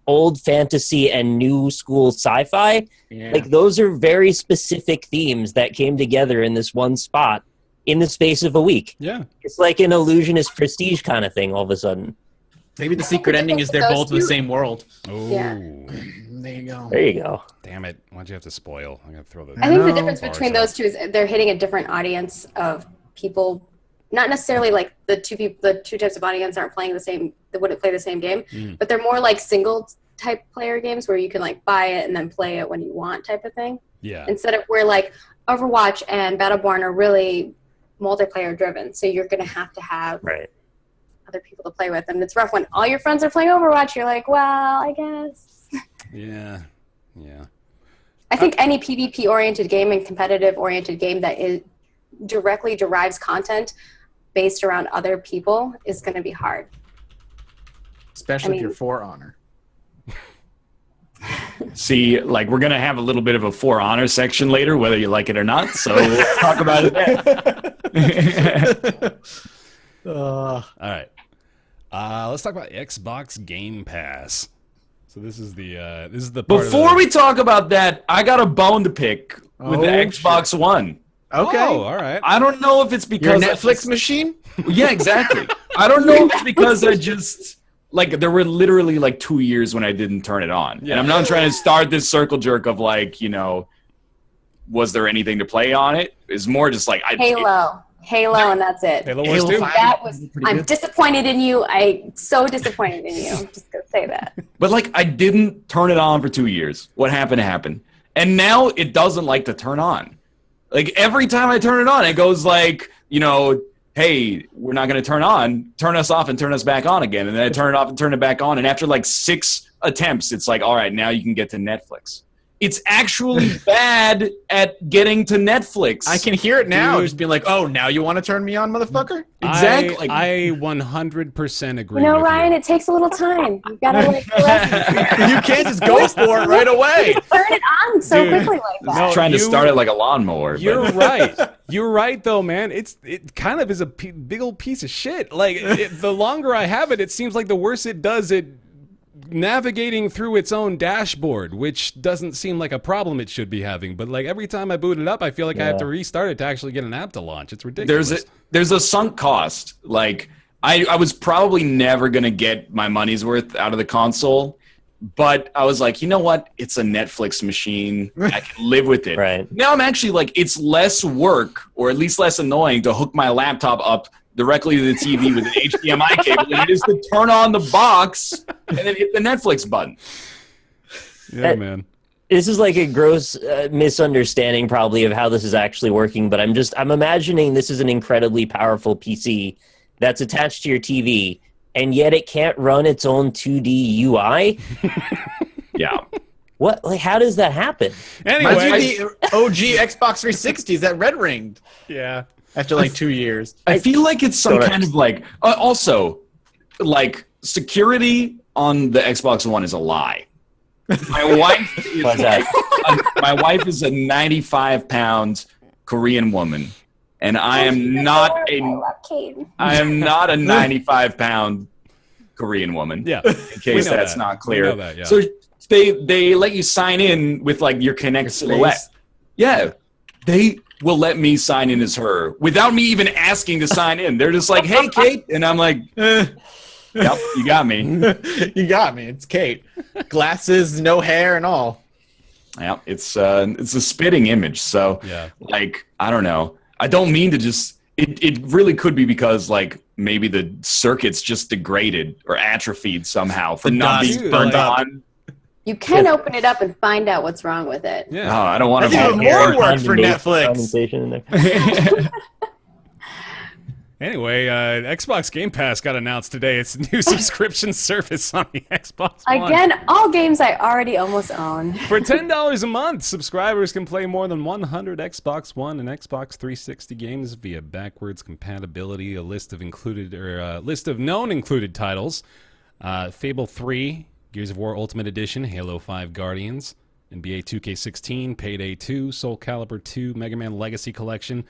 old fantasy and new school sci-fi. Yeah. Like those are very specific themes that came together in this one spot in the space of a week. Yeah. It's like an illusionist prestige kind of thing all of a sudden. Maybe the secret ending is they're both in the same world. Oh. Yeah. There you go. There you go. Damn it. Why'd you have to spoil? I'm going to throw the I think the difference between those two is they're hitting a different audience of people. Not necessarily like the two types of audience aren't playing the same, they wouldn't play the same game, but they're more like single type player games where you can like buy it and then play it when you want type of thing. Yeah. Instead of where like Overwatch and Battleborn are really multiplayer driven. So you're going to have other people to play with. And it's rough when all your friends are playing Overwatch. You're like, well, I guess. Yeah. Yeah. I think any PvP oriented game and competitive oriented game that directly derives content based around other people is going to be hard. especially if you're For Honor. See, like, we're going to have a little bit of a For Honor section later, whether you like it or not. So let's talk about it then. All right. Let's talk about Xbox Game Pass. So this is the part Before we talk about that, I got a bone to pick with the Xbox One. Okay. Oh, all right. I don't know if it's because your Netflix machine? Yeah, exactly. I don't know if it's because I just like there were literally like 2 years when I didn't turn it on. Yeah. And I'm not trying to start this circle jerk of like, you know, was there anything to play on it? It's more just like Halo, and that's it. Halo was too. I'm disappointed in you. I'm so disappointed in you. I'm just gonna say that. But like, I didn't turn it on for 2 years. What happened, and now it doesn't like to turn on. Like every time I turn it on, it goes like, you know, hey, we're not going to turn us off and turn us back on again. And then I turn it off and turn it back on. And after like 6 attempts, it's like, all right, now you can get to Netflix. It's actually bad at getting to Netflix. I can hear it now. Just being like, oh, now you want to turn me on, motherfucker? Exactly. I 100% agree. You know, with Ryan, you. it takes a little time. You gotta like. You can't just go for it right away. Turn it on so quickly like that. No, trying to start it like a lawnmower. You're right. You're right, though, man. It kind of is a big old piece of shit. Like the longer I have it, it seems like the worse it does it navigating through its own dashboard, which doesn't seem like a problem it should be having. But like every time I boot it up, I feel like I have to restart it to actually get an app to launch. It's ridiculous. There's a sunk cost. Like I was probably never gonna get my money's worth out of the console, but I was like, you know what? It's a Netflix machine. I can live with it. Right. Now I'm actually like, it's less work, or at least less annoying, to hook my laptop up directly to the TV with an HDMI cable than it is to turn on the box and then hit the Netflix button. Yeah, man. This is like a gross misunderstanding probably of how this is actually working, but I'm imagining this is an incredibly powerful PC that's attached to your TV, and yet it can't run its own 2D UI. Yeah. What? Like, how does that happen? Anyway, the OG Xbox 360s that red ringed. Yeah. After like 2 years. I feel like it's some kind of like, also, like security on the Xbox One is a lie. My wife is, my wife is a 95-pound Korean woman, and I am not a 95-pound Korean woman. Yeah. In case that's not clear. We know that, yeah. So they let you sign in with like your Kinect silhouette. Yeah. They will let me sign in as her without me even asking to sign in. They're just like, hey, Kate. And I'm like, yep, you got me. You got me. It's Kate. Glasses, no hair, and all. Yeah, it's a spitting image. So, like, I don't know. I don't mean to just. It really could be because like maybe the circuit's just degraded or atrophied somehow from not being turned on. You can open it up and find out what's wrong with it. Yeah. Oh, I don't want to. That's even more work for Netflix. Anyway, Xbox Game Pass got announced today. It's a new subscription service on the Xbox One. Again, all games I already almost own. For $10 a month, subscribers can play more than 100 Xbox One and Xbox 360 games via backwards compatibility. A list of known included titles: Fable 3, Gears of War Ultimate Edition, Halo 5 Guardians, NBA 2K16, Payday 2, Soul Calibur 2, Mega Man Legacy Collection.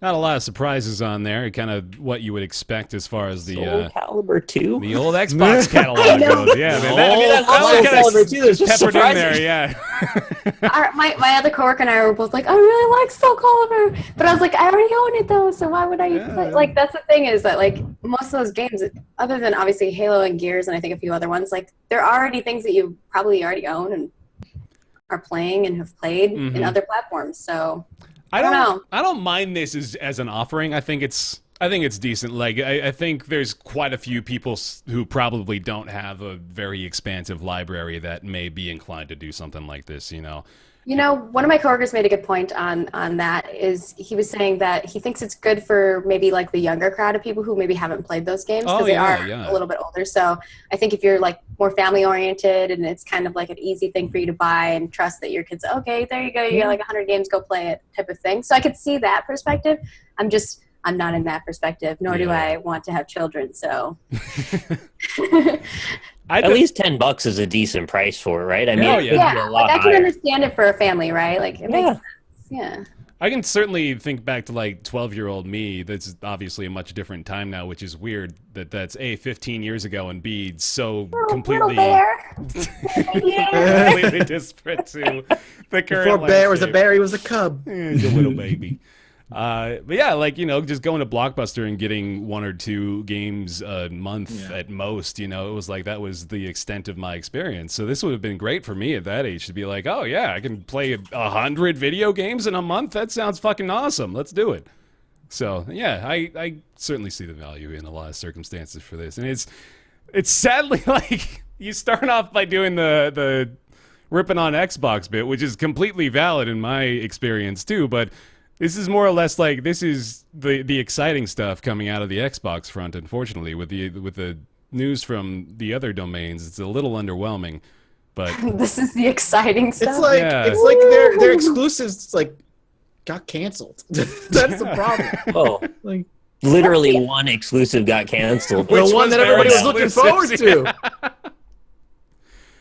Not a lot of surprises on there. Kind of what you would expect as far as the Soul Calibur 2? The old Xbox catalog goes. Yeah, man. That was kind of peppered in there, yeah. My other coworker and I were both like, I really like Soul Calibur. But I was like, I already own it, though, so why would I play? Like, that's the thing is that, like, most of those games, other than obviously Halo and Gears and I think a few other ones, like, they're already things that you probably already own and are playing and have played in other platforms, so... I don't know. I don't mind this as an offering. I think it's decent. Like I think there's quite a few people who probably don't have a very expansive library that may be inclined to do something like this. You know, one of my coworkers made a good point on that. Is he was saying that he thinks it's good for maybe like the younger crowd of people who maybe haven't played those games because they are a little bit older. So I think if you're like more family oriented and it's kind of like an easy thing for you to buy and trust that your kids, okay, there you go, you got like 100 games, go play it type of thing. So I could see that perspective. I'm just I'm not in that perspective, nor do I want to have children. So at least $10 is a decent price for it, right? I mean, I can understand it for a family, right? Like, it makes sense. Yeah. I can certainly think back to like 12-year-old me. That's obviously a much different time now, which is weird that that's A, 15 years ago, and B, so completely completely disparate to the current. Before Bear was a bear, he was a cub. The little baby. But yeah, like, you know, just going to Blockbuster and getting 1 or 2 games a month at most, you know, it was like that was the extent of my experience. So this would have been great for me at that age to be like, oh yeah, I can play 100 video games in a month. That sounds fucking awesome. Let's do it. So yeah, I certainly see the value in a lot of circumstances for this. And it's sadly like you start off by doing the ripping on Xbox bit, which is completely valid in my experience too, but this is more or less like this is the exciting stuff coming out of the Xbox front. Unfortunately, with the news from the other domains, it's a little underwhelming. But this is the exciting stuff. It's like their exclusives like got canceled. That's the problem. Oh, like literally one exclusive got canceled. The one that everybody was looking forward to.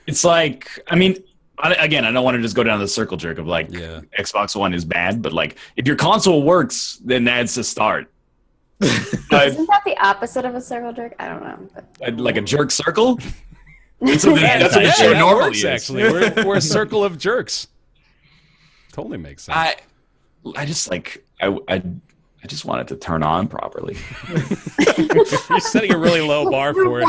It's like, I mean, again, I don't want to just go down the circle jerk of like Xbox One is bad, but like if your console works, then that's a start. Isn't that the opposite of a circle jerk? I don't know. Like a jerk circle? That's what the show normally is. Actually, we're a circle of jerks. Totally makes sense. I just like I just want it to turn on properly. You're setting a really low bar for it.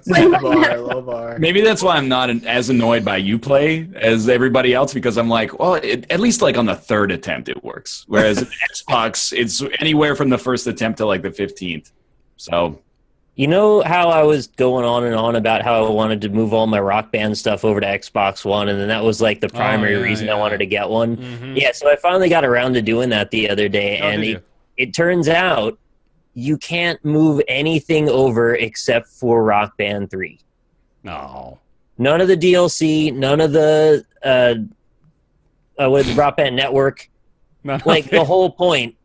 Low bar. Maybe that's why I'm not as annoyed by Uplay as everybody else, because I'm like, well, at least like on the 3rd attempt it works. Whereas in Xbox, it's anywhere from the 1st attempt to like the 15th. So, you know how I was going on and on about how I wanted to move all my Rock Band stuff over to Xbox One, and then that was like the primary reason I wanted to get one. Mm-hmm. Yeah, so I finally got around to doing that the other day, and it turns out you can't move anything over except for Rock Band 3. No. None of the DLC, none of the Rock Band Network. Like, the whole point,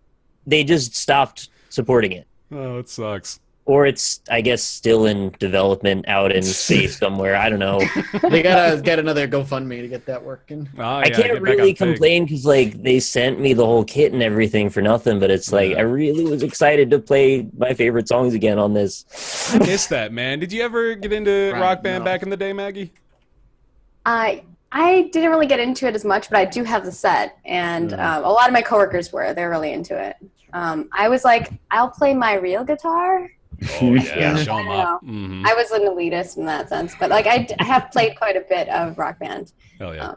they just stopped supporting it. Oh, it sucks. Or it's, I guess, still in development out in space somewhere. I don't know. They gotta get another GoFundMe to get that working. I can't really complain because, like, they sent me the whole kit and everything for nothing. But it's like I really was excited to play my favorite songs again on this. I miss that, man. Did you ever get into Rock Band back in the day, Maggie? I didn't really get into it as much, but I do have the set, and a lot of my coworkers were. They're really into it. I was like, I'll play my real guitar. Oh yeah, show 'em up. Mm-hmm. I was an elitist in that sense, but like I have played quite a bit of Rock Band. Oh yeah.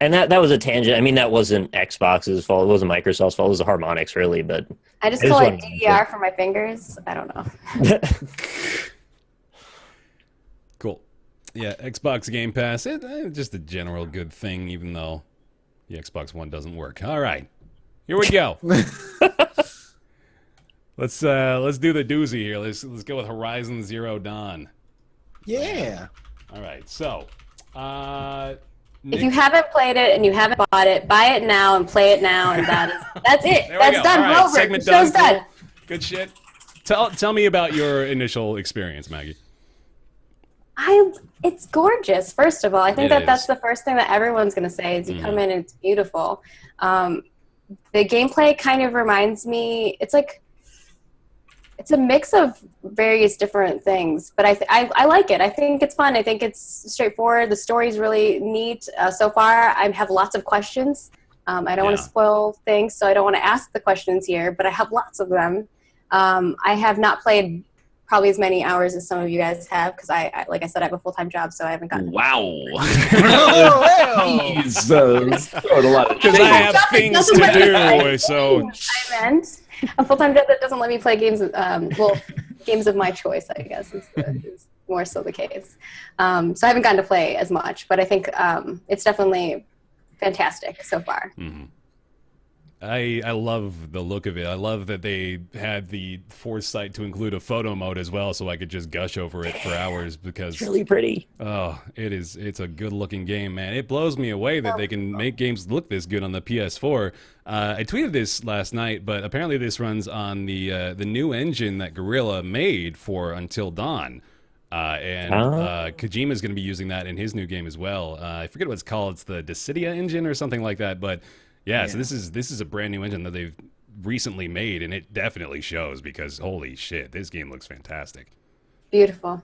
And that was a tangent. I mean, that wasn't Xbox's fault. It wasn't Microsoft's fault. It was the Harmonix, really. But I just call it DDR for my fingers. I don't know. Cool. Yeah, Xbox Game Pass. It's just a general good thing, even though the Xbox One doesn't work. All right, here we go. Let's do the doozy here. Let's go with Horizon Zero Dawn. Yeah. All right. So, if you haven't played it and you haven't bought it, buy it now and play it now, and that's it. That's done. Right, over. Segment the show's done. Cool. Good shit. Tell me about your initial experience, Maggie. It's gorgeous. First of all, I think that's the first thing that everyone's going to say is you come in and it's beautiful. The gameplay kind of reminds me. It's a mix of various different things, but I like it. I think it's fun. I think it's straightforward. The story's really neat. So far, I have lots of questions. I don't want to spoil things, so I don't want to ask the questions here, but I have lots of them. I have not played probably as many hours as some of you guys have, because I like I said, I have a full-time job, so I haven't gotten. Wow. Because I have things to do. So I meant a full-time job that doesn't let me play games. Games of my choice, I guess, is more so the case. So I haven't gotten to play as much, but I think it's definitely fantastic so far. Mm-hmm. I love the look of it. I love that they had the foresight to include a photo mode as well, so I could just gush over it for hours because It's really pretty. oh, it's a good looking game, man. It blows me away that they can make games look this good on the PS4. I tweeted this last night, but apparently this runs on the new engine that Guerrilla made for Until Dawn. Kojima's going to be using that in his new game as well. I forget what it's called. It's the Dissidia engine or something like that. But yeah, so this is a brand new engine that they've recently made, and it definitely shows because holy shit, this game looks fantastic. Beautiful.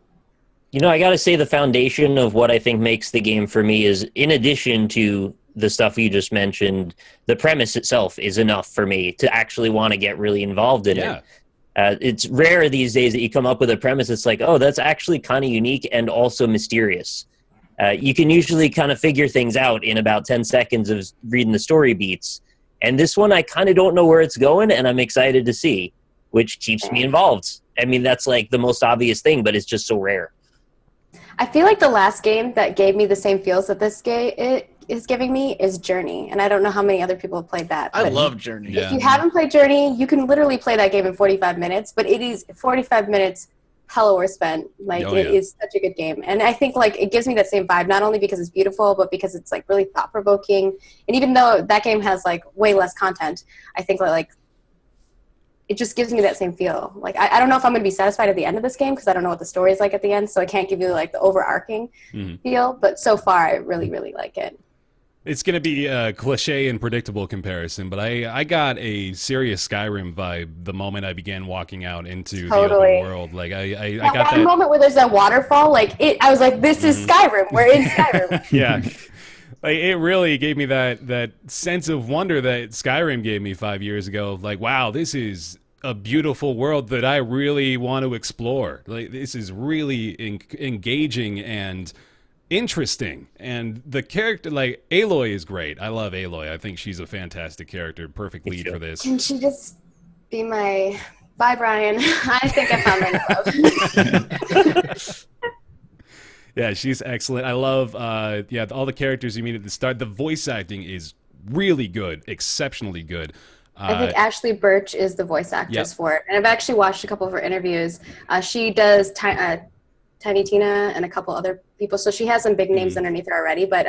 You know, I got to say the foundation of what I think makes the game for me is, in addition to the stuff you just mentioned, the premise itself is enough for me to actually want to get really involved in it. It's rare these days that you come up with a premise that's like, oh, that's actually kind of unique and also mysterious. You can usually kind of figure things out in about 10 seconds of reading the story beats. And this one, I kind of don't know where it's going, and I'm excited to see, which keeps me involved. I mean, that's like the most obvious thing, but it's just so rare. I feel like the last game that gave me the same feels that this game is giving me is Journey, and I don't know how many other people have played that. I love Journey. If you haven't played Journey, you can literally play that game in 45 minutes, but it is 45 minutes hella worth spent. Like, it is such a good game. And I think, like, it gives me that same vibe, not only because it's beautiful, but because it's, like, really thought-provoking. And even though that game has, like, way less content, I think, like, it just gives me that same feel. Like, I don't know if I'm going to be satisfied at the end of this game because I don't know what the story is like at the end, so I can't give you, like, the overarching feel. But so far, I really, really like it. It's going to be a cliche and predictable comparison, but I got a serious Skyrim vibe the moment I began walking out into the open world. Like I got that moment where there's that waterfall. I was like, this is Skyrim. We're in Skyrim. Yeah. Like, it really gave me that sense of wonder that Skyrim gave me 5 years ago. Like, wow, this is a beautiful world that I really want to explore. Like, this is really engaging and interesting, and the character, like, Aloy is great. I love Aloy. I think she's a fantastic character, perfect lead for this. Can she just be my... Bye, Brian. I think I found my love. Yeah, she's excellent. I love all the characters you meet at the start. The voice acting is really good, exceptionally good. I think Ashley Birch is the voice actress for it, and I've actually watched a couple of her interviews. She does Tiny Tina and a couple other people, so she has some big names underneath her already, but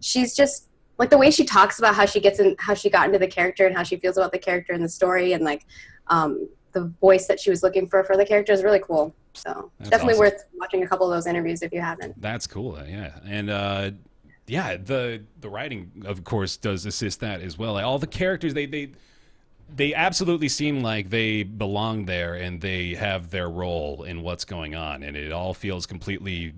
she's just, like, the way she talks about how she got into the character and how she feels about the character and the story, and, like, the voice that she was looking for the character is really cool. So it's definitely worth watching a couple of those interviews if you haven't. That's cool, yeah. And the writing, of course, does assist that as well. Like, all the characters, they absolutely seem like they belong there and they have their role in what's going on, and it all feels completely,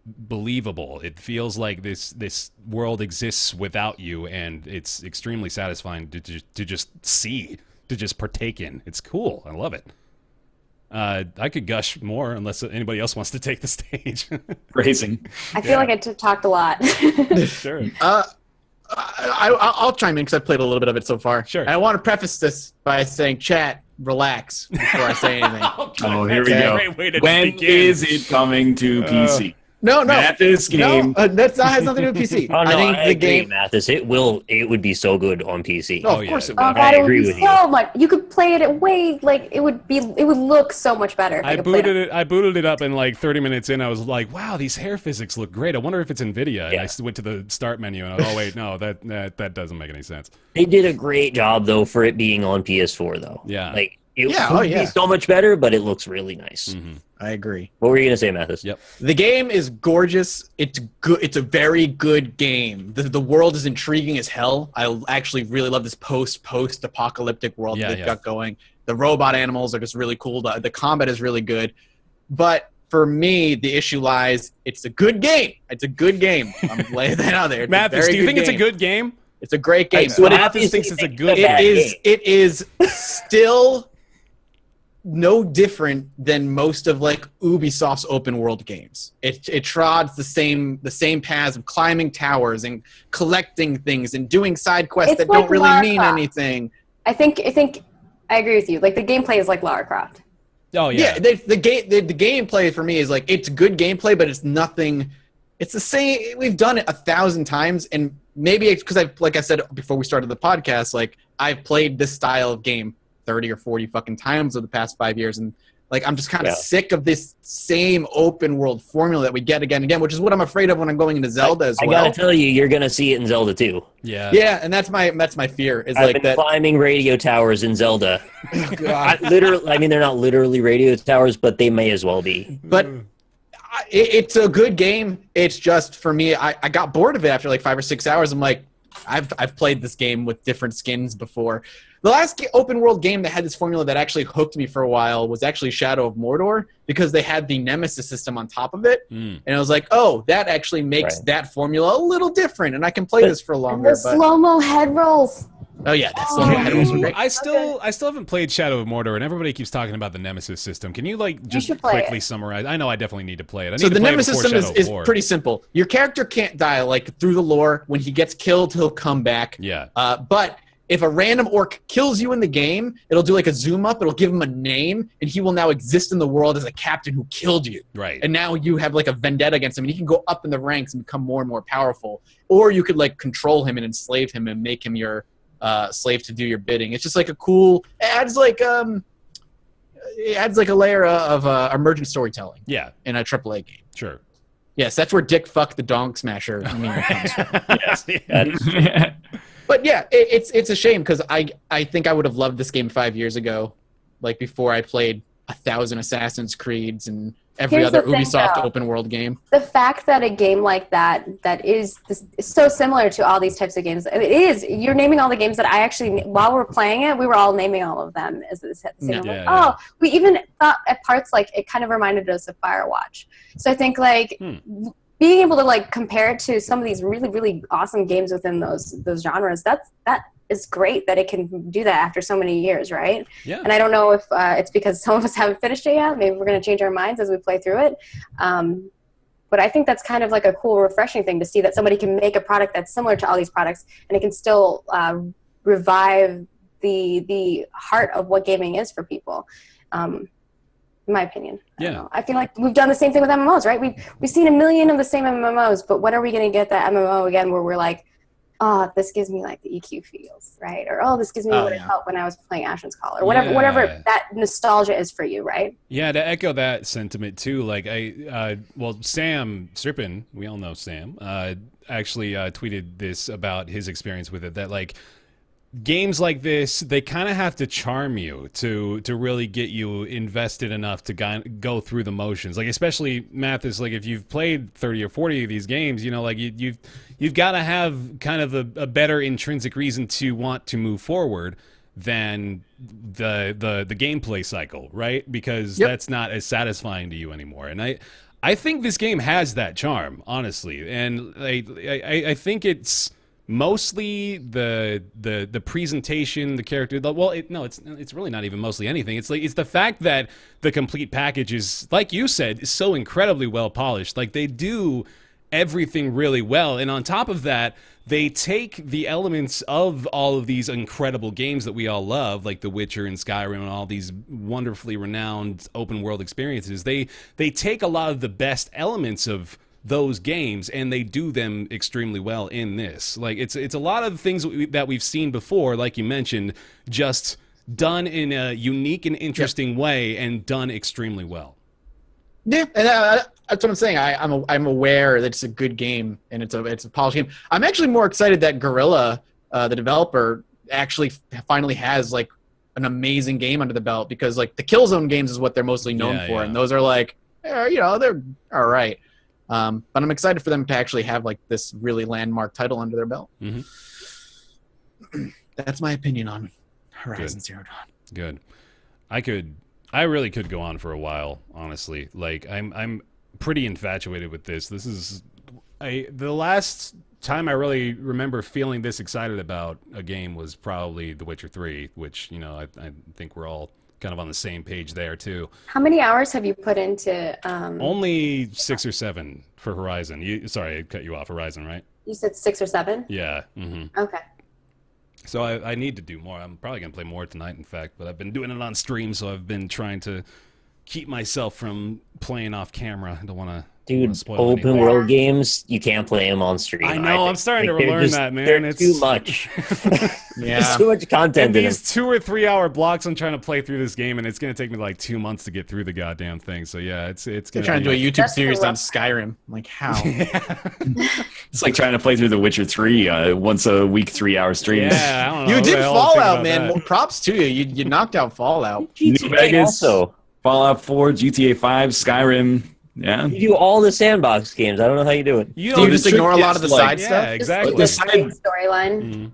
believable. It feels like this world exists without you, and it's extremely satisfying to just see, to just partake in. It's cool. I love it. I could gush more unless anybody else wants to take the stage. Phrasing. I feel like I talked a lot. Sure. I'll chime in because I've played a little bit of it so far. Sure. And I want to preface this by saying, chat, relax before I say anything. Oh, here we go. When is it coming to PC? No. Mathis game. No, that has nothing to do with PC. Oh, no, I think I the agree, game. Mathis. It would be so good on PC. Oh, of course it would. Oh, I God, it would agree be with you. so much. You could play it at it would look so much better. If I you could play booted it up, and like 30 minutes in, I was like, wow, these hair physics look great. I wonder if it's NVIDIA. And I went to the start menu, and I was, oh wait, no, that doesn't make any sense. They did a great job, though, for it being on PS4, though. Yeah. Like, it could be so much better, but it looks really nice. Mm-hmm. I agree. What were you going to say, Mathis? Yep. The game is gorgeous. It's good. It's a very good game. The world is intriguing as hell. I actually really love this post-apocalyptic world that they've got going. The robot animals are just really cool. The combat is really good. But for me, the issue lies, it's a good game. It's a good game. I'm laying that out there. Mathis, do you think it's a good game? It's a great game. Mathis thinks it's a good game. It is still no different than most of like Ubisoft's open world games. It trods the same paths of climbing towers and collecting things and doing side quests that don't really mean anything. I think I agree with you. Like, the gameplay is like Lara Croft. Oh yeah. The gameplay for me is like, it's good gameplay, but it's nothing. It's the same. We've done it 1,000 times, and maybe it's because like I said before we started the podcast, like, I've played this style of game 30 or 40 fucking times over the past 5 years, and like I'm just kind of sick of this same open world formula that we get again and again, which is what I'm afraid of when I'm going into Zelda as well. I gotta tell you, you're gonna see it in Zelda too. Yeah, and that's my fear. Is I've like been climbing radio towers in Zelda. Oh, God. Literally, I mean, they're not literally radio towers, but they may as well be. But it's a good game. It's just for me, I got bored of it after like 5 or 6 hours. I'm like, I've played this game with different skins before. The last open world game that had this formula that actually hooked me for a while was actually Shadow of Mordor, because they had the Nemesis system on top of it. And I was like, oh, that actually makes that formula a little different, and I can play this for longer. The slow-mo head rolls. Oh yeah, that slow-mo head rolls were great. I still haven't played Shadow of Mordor, and everybody keeps talking about the Nemesis system. Can you like just quickly summarize? I know I definitely need to play it. So the Nemesis system is pretty simple. Your character can't die. Like through the lore, when he gets killed, he'll come back. Yeah. But if a random orc kills you in the game, it'll do like a zoom up, it'll give him a name, and he will now exist in the world as a captain who killed you. Right. And now you have like a vendetta against him, and he can go up in the ranks and become more and more powerful. Or you could like control him and enslave him and make him your slave to do your bidding. It's just like a cool, it adds like a layer of emergent storytelling. Yeah. In a AAA game. Sure. Yes, that's where Dick Fuck the Donk Smasher meme comes from. Yes. But yeah, it's a shame because I think I would have loved this game 5 years ago, like before I played 1,000 Assassin's Creeds and every other Ubisoft open world game. The fact that a game like that is so similar to all these types of games, it is. You're naming all the games that I actually, while we're playing it, we were all naming all of them as the same. We even thought at parts like it kind of reminded us of Firewatch. So I think like being able to like compare it to some of these really, really awesome games within those genres, that is great that it can do that after so many years, right? Yeah. And I don't know if it's because some of us haven't finished it yet. Maybe we're going to change our minds as we play through it. But I think that's kind of like a cool, refreshing thing to see that somebody can make a product that's similar to all these products, and it can still revive the heart of what gaming is for people. In my opinion. I feel like we've done the same thing with MMOs, right? We've seen a million of the same MMOs, but when are we going to get that MMO again where we're like, oh, this gives me like the EQ feels, right? Or, oh, this gives me what it felt when I was playing Ashen's Call, or whatever that nostalgia is for you, right? Yeah, to echo that sentiment too, like Sam Strippin, we all know Sam, actually tweeted this about his experience with it, that like, games like this, they kind of have to charm you to really get you invested enough to go through the motions. Like, especially Mathis, like if you've played 30 or 40 of these games, you know, like you've got to have kind of a better intrinsic reason to want to move forward than the gameplay cycle, right? Because that's not as satisfying to you anymore. And I think this game has that charm, honestly, and I think it's mostly the presentation, the character. Well, it's really not even mostly anything. It's the fact that the complete package is, like you said, is so incredibly well polished. Like, they do everything really well, and on top of that, they take the elements of all of these incredible games that we all love, like The Witcher and Skyrim and all these wonderfully renowned open world experiences. They take a lot of the best elements of those games and they do them extremely well in this. Like, it's a lot of things that we've seen before, like you mentioned, just done in a unique and interesting way and done extremely well. Yeah, and that's what I'm saying. I'm aware that it's a good game and it's a polished game. I'm actually more excited that Guerrilla, the developer, actually finally has like an amazing game under the belt, because like the Killzone games is what they're mostly known for, and those are like, they're all right. But I'm excited for them to actually have like this really landmark title under their belt. Mm-hmm. That's my opinion on Horizon Zero Dawn. Good. I really could go on for a while, honestly. Like, I'm pretty infatuated with this. This is the last time I really remember feeling this excited about a game was probably The Witcher 3, which, I think we're all kind of on the same page there too. How many hours have you put into only 6 or 7 for Horizon. Sorry, I cut you off. Horizon, right? You said 6 or 7? Yeah. Mm-hmm. Okay. So I need to do more. I'm probably going to play more tonight, in fact, but I've been doing it on stream, so I've been trying to keep myself from playing off camera. I don't want to Dude, open world games, you can't play them on stream. I know, I'm starting to learn that, man. It's too much. Yeah. There's too much content in these 2 or 3 hour blocks I'm trying to play through this game, and it's going to take me like 2 months to get through the goddamn thing. So yeah, it's They're trying to do a YouTube series on Skyrim. Like, how? It's like trying to play through The Witcher 3 once a week, 3 hour streams. Yeah, I don't know. You did Fallout, man. Well, props to you. You knocked out Fallout. New Vegas, also. Fallout 4, GTA 5, Skyrim. Yeah. You do all the sandbox games. I don't know how you do it. Do you just ignore a lot of the side stuff? Yeah, exactly. The storyline. Mm-hmm.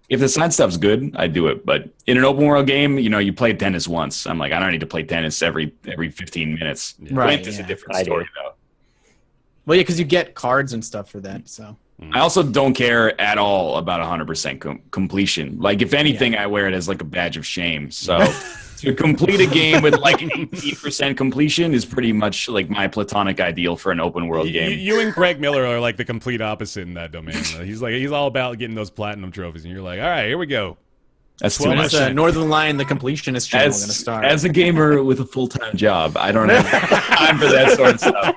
If the side stuff's good, I do it. But in an open world game, you play tennis once. I'm like, I don't need to play tennis every 15 minutes. Right. It's a different story, though. Well, yeah, because you get cards and stuff for that. So I also don't care at all about 100% completion. Like, if anything, I wear it as like a badge of shame. So to complete a game with like an 80% completion is pretty much like my platonic ideal for an open world game. You and Greg Miller are like the complete opposite in that domain. He's all about getting those platinum trophies, and you're like, all right, here we go. That's too much. Northern Lion, the completionist channel, going to start. As a gamer with a full-time job, I don't have time for that sort of stuff.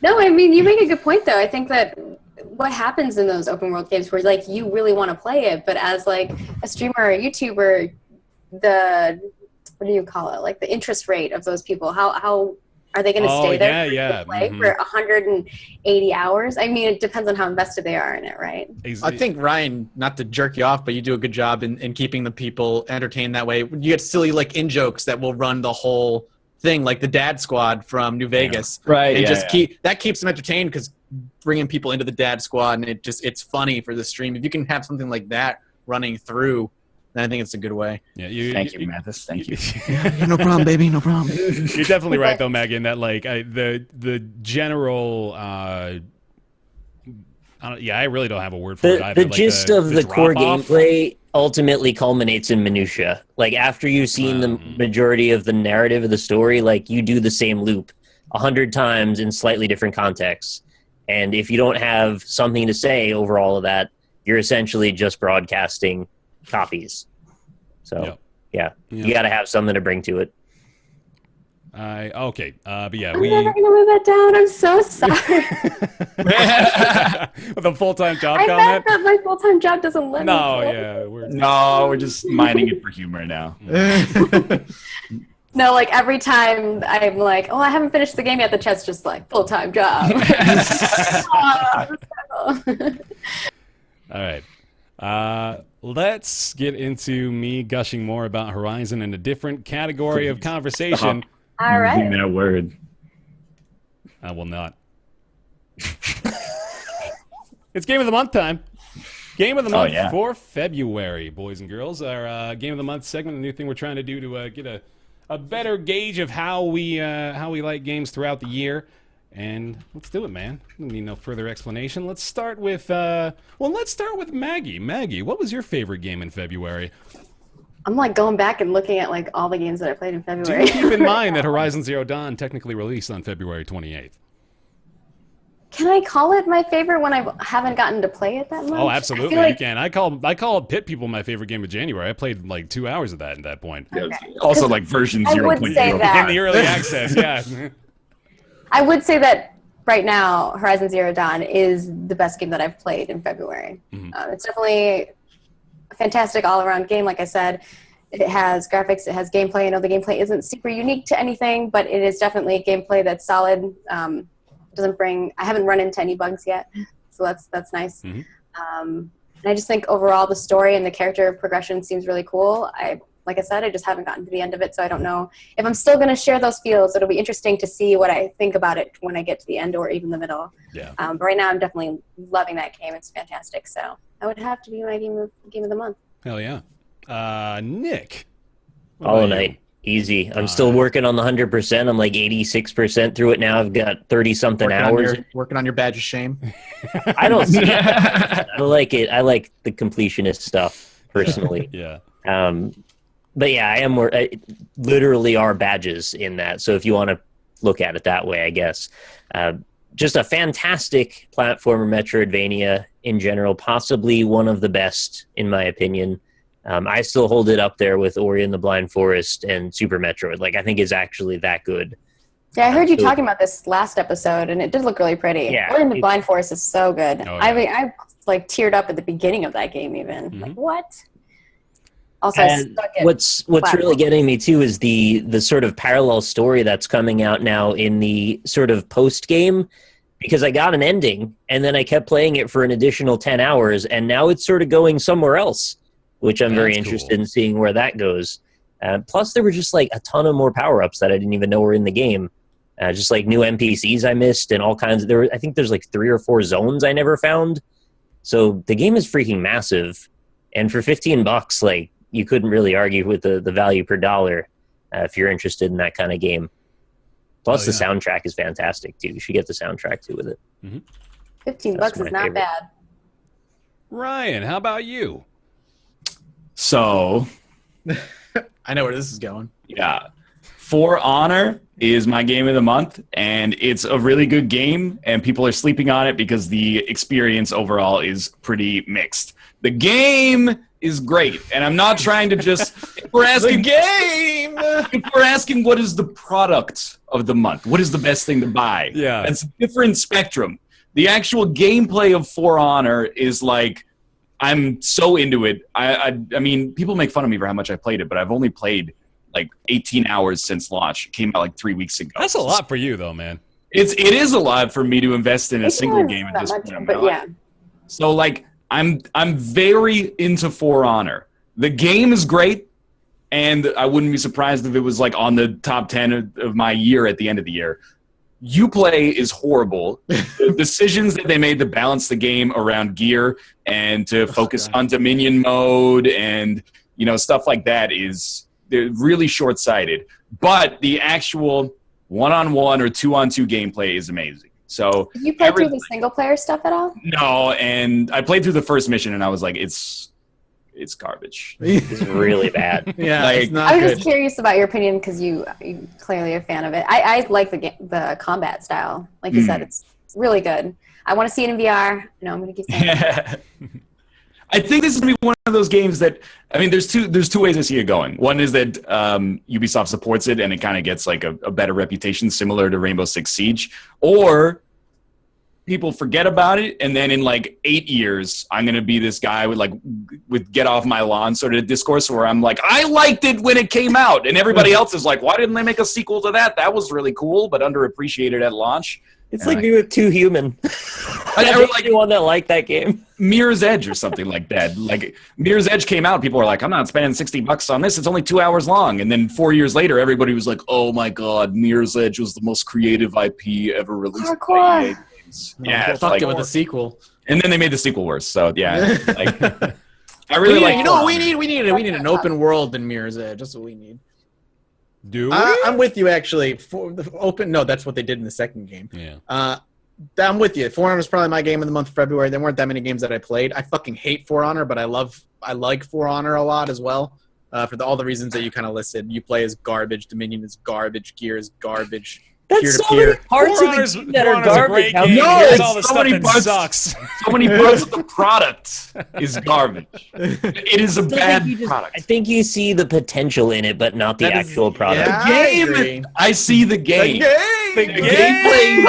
No, I mean, you make a good point, though. I think that what happens in those open world games where like you really want to play it, but as like a streamer or a YouTuber, what do you call it? Like the interest rate of those people, how are they going to stay there for 180 hours? I mean, it depends on how invested they are in it, right? I think, Ryan, not to jerk you off, but you do a good job in keeping the people entertained that way. You get silly like in-jokes that will run the whole thing, like the Dad Squad from New Vegas. Right, and that keeps them entertained because bringing people into the Dad Squad, and it's funny for the stream. If you can have something like that running through, then I think it's a good way. Yeah, thank you, Mathis. Thank you. Yeah, no problem, baby. No problem. You're definitely right, though, Maggie, in that like the general. I really don't have a word for it either. The gist of the core gameplay ultimately culminates in minutia. Like after you've seen the majority of the narrative of the story, like you do the same loop 100 times in slightly different contexts. And if you don't have something to say over all of that, you're essentially just broadcasting copies. So you got to have something to bring to it. But yeah, I'm never gonna live that down. I'm so sorry. With a full-time job I comment. meant that my full-time job doesn't let me. We're just mining it for humor now. No, like every time I'm like, oh, I haven't finished the game yet. The chat's just like full-time job. All right. Let's get into me gushing more about Horizon in a different category of conversation. All right. Using that word. I will not. It's Game of the Month time. Game of the Month for February, boys and girls. Our Game of the Month segment, a new thing we're trying to do to get a better gauge of how we like games throughout the year. And let's do it, man. We need no further explanation. Let's start with Maggie. Maggie, what was your favorite game in February? I'm like going back and looking at like all the games that I played in February. Do keep in mind that Horizon Zero Dawn technically released on February 28th. Can I call it my favorite when I haven't gotten to play it that much? Oh, absolutely, you can. I call Pit People my favorite game of January. I played like 2 hours of that at that point. Okay. Also, like version 0.0 in the early access. Yeah. I would say that right now, Horizon Zero Dawn is the best game that I've played in February. Mm-hmm. It's definitely a fantastic all-around game. Like I said, it has graphics, it has gameplay. I know the gameplay isn't super unique to anything, but it is definitely gameplay that's solid. I haven't run into any bugs yet, so that's nice. Mm-hmm. And I just think overall the story and the character progression seems really cool. Like I said, I just haven't gotten to the end of it, so I don't know if I'm still going to share those feels. It'll be interesting to see what I think about it when I get to the end or even the middle. Yeah. But right now, I'm definitely loving that game. It's fantastic. So that would have to be my game of the month. Hell yeah. Nick. Hollow Knight. Easy. I'm still working on the 100%. I'm like 86% through it now. I've got 30-something hours. Working on your badge of shame. I don't see it. I like it. I like the completionist stuff, personally. Yeah. But yeah, I am more literally are badges in that. So if you want to look at it that way, I guess. Just a fantastic platformer, Metroidvania in general, possibly one of the best in my opinion. I still hold it up there with Ori and the Blind Forest and Super Metroid. Like I think it's actually that good. Yeah, I heard you talking about this last episode, and it did look really pretty. Yeah, Ori and the Blind Forest is so good. Oh, I yeah. mean, I like teared up at the beginning of that game, even. Mhm. Like, what? Also, I And stuck it. what's really getting me too is the sort of parallel story that's coming out now in the sort of post game, because I got an ending and then I kept playing it for an additional 10 hours, and now it's sort of going somewhere else, which I'm very That's interested cool. in seeing where that goes. Plus, there were just like a ton of more power ups that I didn't even know were in the game. Just like new NPCs I missed and all kinds of I think there's like 3 or 4 zones I never found. So the game is freaking massive, and for $15, like, you couldn't really argue with the value per dollar if you're interested in that kind of game. Plus, the soundtrack is fantastic too. You should get the soundtrack too with it. $15 That's is my not favorite. bad. Ryan, how about you? So, I know where this is going. yeah. For Honor is my game of the month, and it's a really good game, and people are sleeping on it because the experience overall is pretty mixed. The game is great, and I'm not trying to just... if we're asking what is the product of the month, what is the best thing to buy? Yeah. That's a different spectrum. The actual gameplay of For Honor is like, I'm so into it. I mean, people make fun of me for how much I played it, but I've only played like 18 hours since launch. It came out like 3 weeks ago. That's a lot for you, though, man. It is a lot for me to invest in a single It's game at not this much, point. in but my life. yeah. So like, I'm very into For Honor. The game is great, and I wouldn't be surprised if it was like on the top 10 of my year at the end of the year. Uplay is horrible. The decisions that they made to balance the game around gear and to focus on Dominion mode and stuff like that they're really short-sighted. But the actual one-on-one or two-on-two gameplay is amazing. So Did you play through the single player stuff at all? no, and I played through the first mission and I was like, it's garbage. It's really bad. Yeah, Like- it's not I was good. just curious about your opinion because you clearly are a fan of it. I like the combat style. Like you said, it's really good. I want to see it in VR. No, I'm going to keep saying it. I think this is going to be one of those games that, I mean, there's two ways I see it going. One is that Ubisoft supports it and it kind of gets like a better reputation similar to Rainbow Six Siege. Or people forget about it, and then in like 8 years, I'm going to be this guy with get off my lawn sort of discourse where I'm like, I liked it when it came out. And everybody else is like, why didn't they make a sequel to that? That was really cool, but underappreciated at launch. It's And like me with Too Human. I I'm were the like- only one that liked that game. Mirror's Edge or something like that. Like Mirror's Edge came out, people were like, I'm not spending $60 on this. It's only 2 hours long. And then 4 years later, everybody was like, oh my God, Mirror's Edge was the most creative IP ever released. by Hardcore. EA games. Yeah, it's Fuck like, it with a sequel. and then they made the sequel worse. So yeah, like, I really like. You know what we need? We need an open world in Mirror's Edge. That's what we need. Do we? I'm with you actually. For the open, no, that's what they did in the second game. Yeah. I'm with you. For Honor was probably my game of the month, February. There weren't that many games that I played. I fucking hate For Honor, but I like For Honor a lot as well. For all the reasons that you kind of listed. You play as garbage. Dominion is garbage. Gear is garbage. That's so peer-to-peer. many parts For of Honor's- the game that For are Honor's a garbage. great How game. No, Here's it's all the so stuff many that parts- sucks. So many parts of the product is garbage. It is a bad I product. think you see the potential in it, but not the That is- actual product. yeah. The I game, agree. I see the game. The gameplay,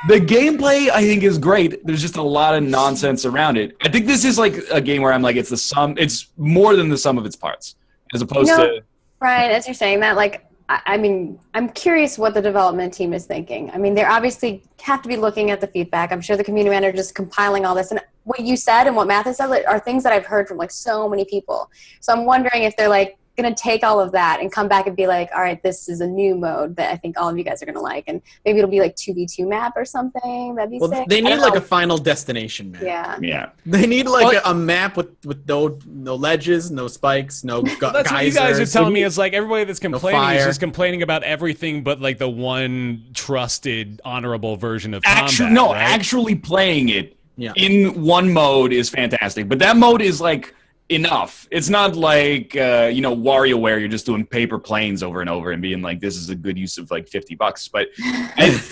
the gameplay, I think is great. There's just a lot of nonsense around it. I think this is like a game where I'm like, it's the sum. It's more than the sum of its parts, as opposed to. Brian, as you're saying that, like, I mean, I'm curious what the development team is thinking. I mean, they obviously have to be looking at the feedback. I'm sure the community manager is compiling all this. And what you said and what Mathis said are things that I've heard from, like, so many people. So I'm wondering if they're, like, going to take all of that and come back and be like, all right, this is a new mode that I think all of you guys are going to like. And maybe it'll be, like, 2v2 map or something. That'd be Well, sick. they I need don't like know. a final destination map. Yeah. Yeah. They need like a map with no ledges, no spikes, no That's what you guys are geysers. telling me. It's like everybody that's complaining is fire. just complaining about everything but like the one trusted, honorable version of Actually, combat. no, right? actually playing it Yeah. in one mode is fantastic. But that mode is like enough. It's not like WarioWare. You're just doing paper planes over and over and being like, this is a good use of like $50. But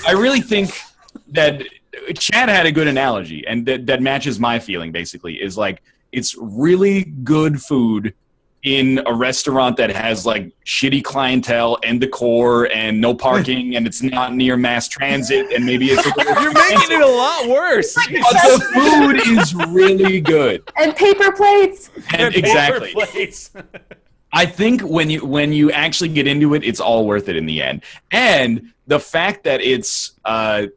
I really think that Chad had a good analogy, and that matches my feeling. Basically, is like it's really good food in a restaurant that has like shitty clientele and decor and no parking and it's not near mass transit and maybe it's you're making it a lot worse. But the food is really good and paper plates. and exactly. Paper plates. I think when you actually get into it, it's all worth it in the end. And the fact that it's that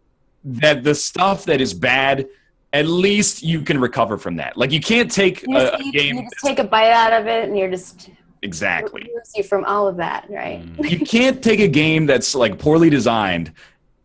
the stuff that is bad, at least you can recover from that. Like you can't take a game. You just take a bite out of it, and you're just exactly it removes you from all of that, right? You can't take a game that's like poorly designed,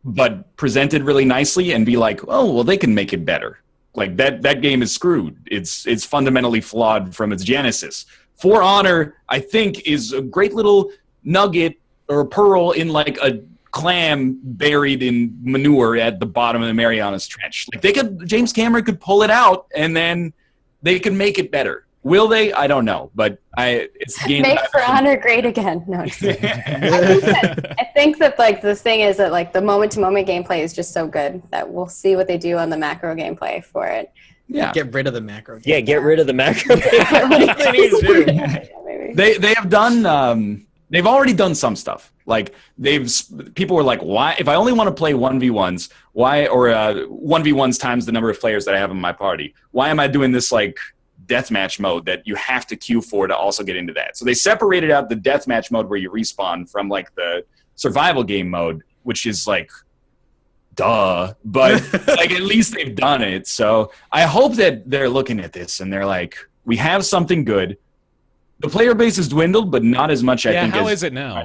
but presented really nicely, and be like, oh well, they can make it better. Like that game is screwed. It's fundamentally flawed from its genesis. For Honor, I think, is a great little nugget or pearl in like a clam buried in manure at the bottom of the Marianas Trench. Like James Cameron could pull it out and then they could make it better. Will they? I don't know, but it's a game. Make For Honor great again. No, just I think that like the thing is that like the moment-to-moment gameplay is just so good that we'll see what they do on the macro gameplay for it. Yeah, get rid of the macro. Yeah, get rid of the macro. They have done. They've already done some stuff. Like people were like, why? If I only want to play 1v1s, why? Or 1v1s times the number of players that I have in my party. Why am I doing this like deathmatch mode that you have to queue for to also get into that? So they separated out the deathmatch mode where you respawn from like the survival game mode, which is like, duh. But like at least they've done it. So I hope that they're looking at this and they're like, we have something good. The player base has dwindled, but not as much. I think. How as is it now?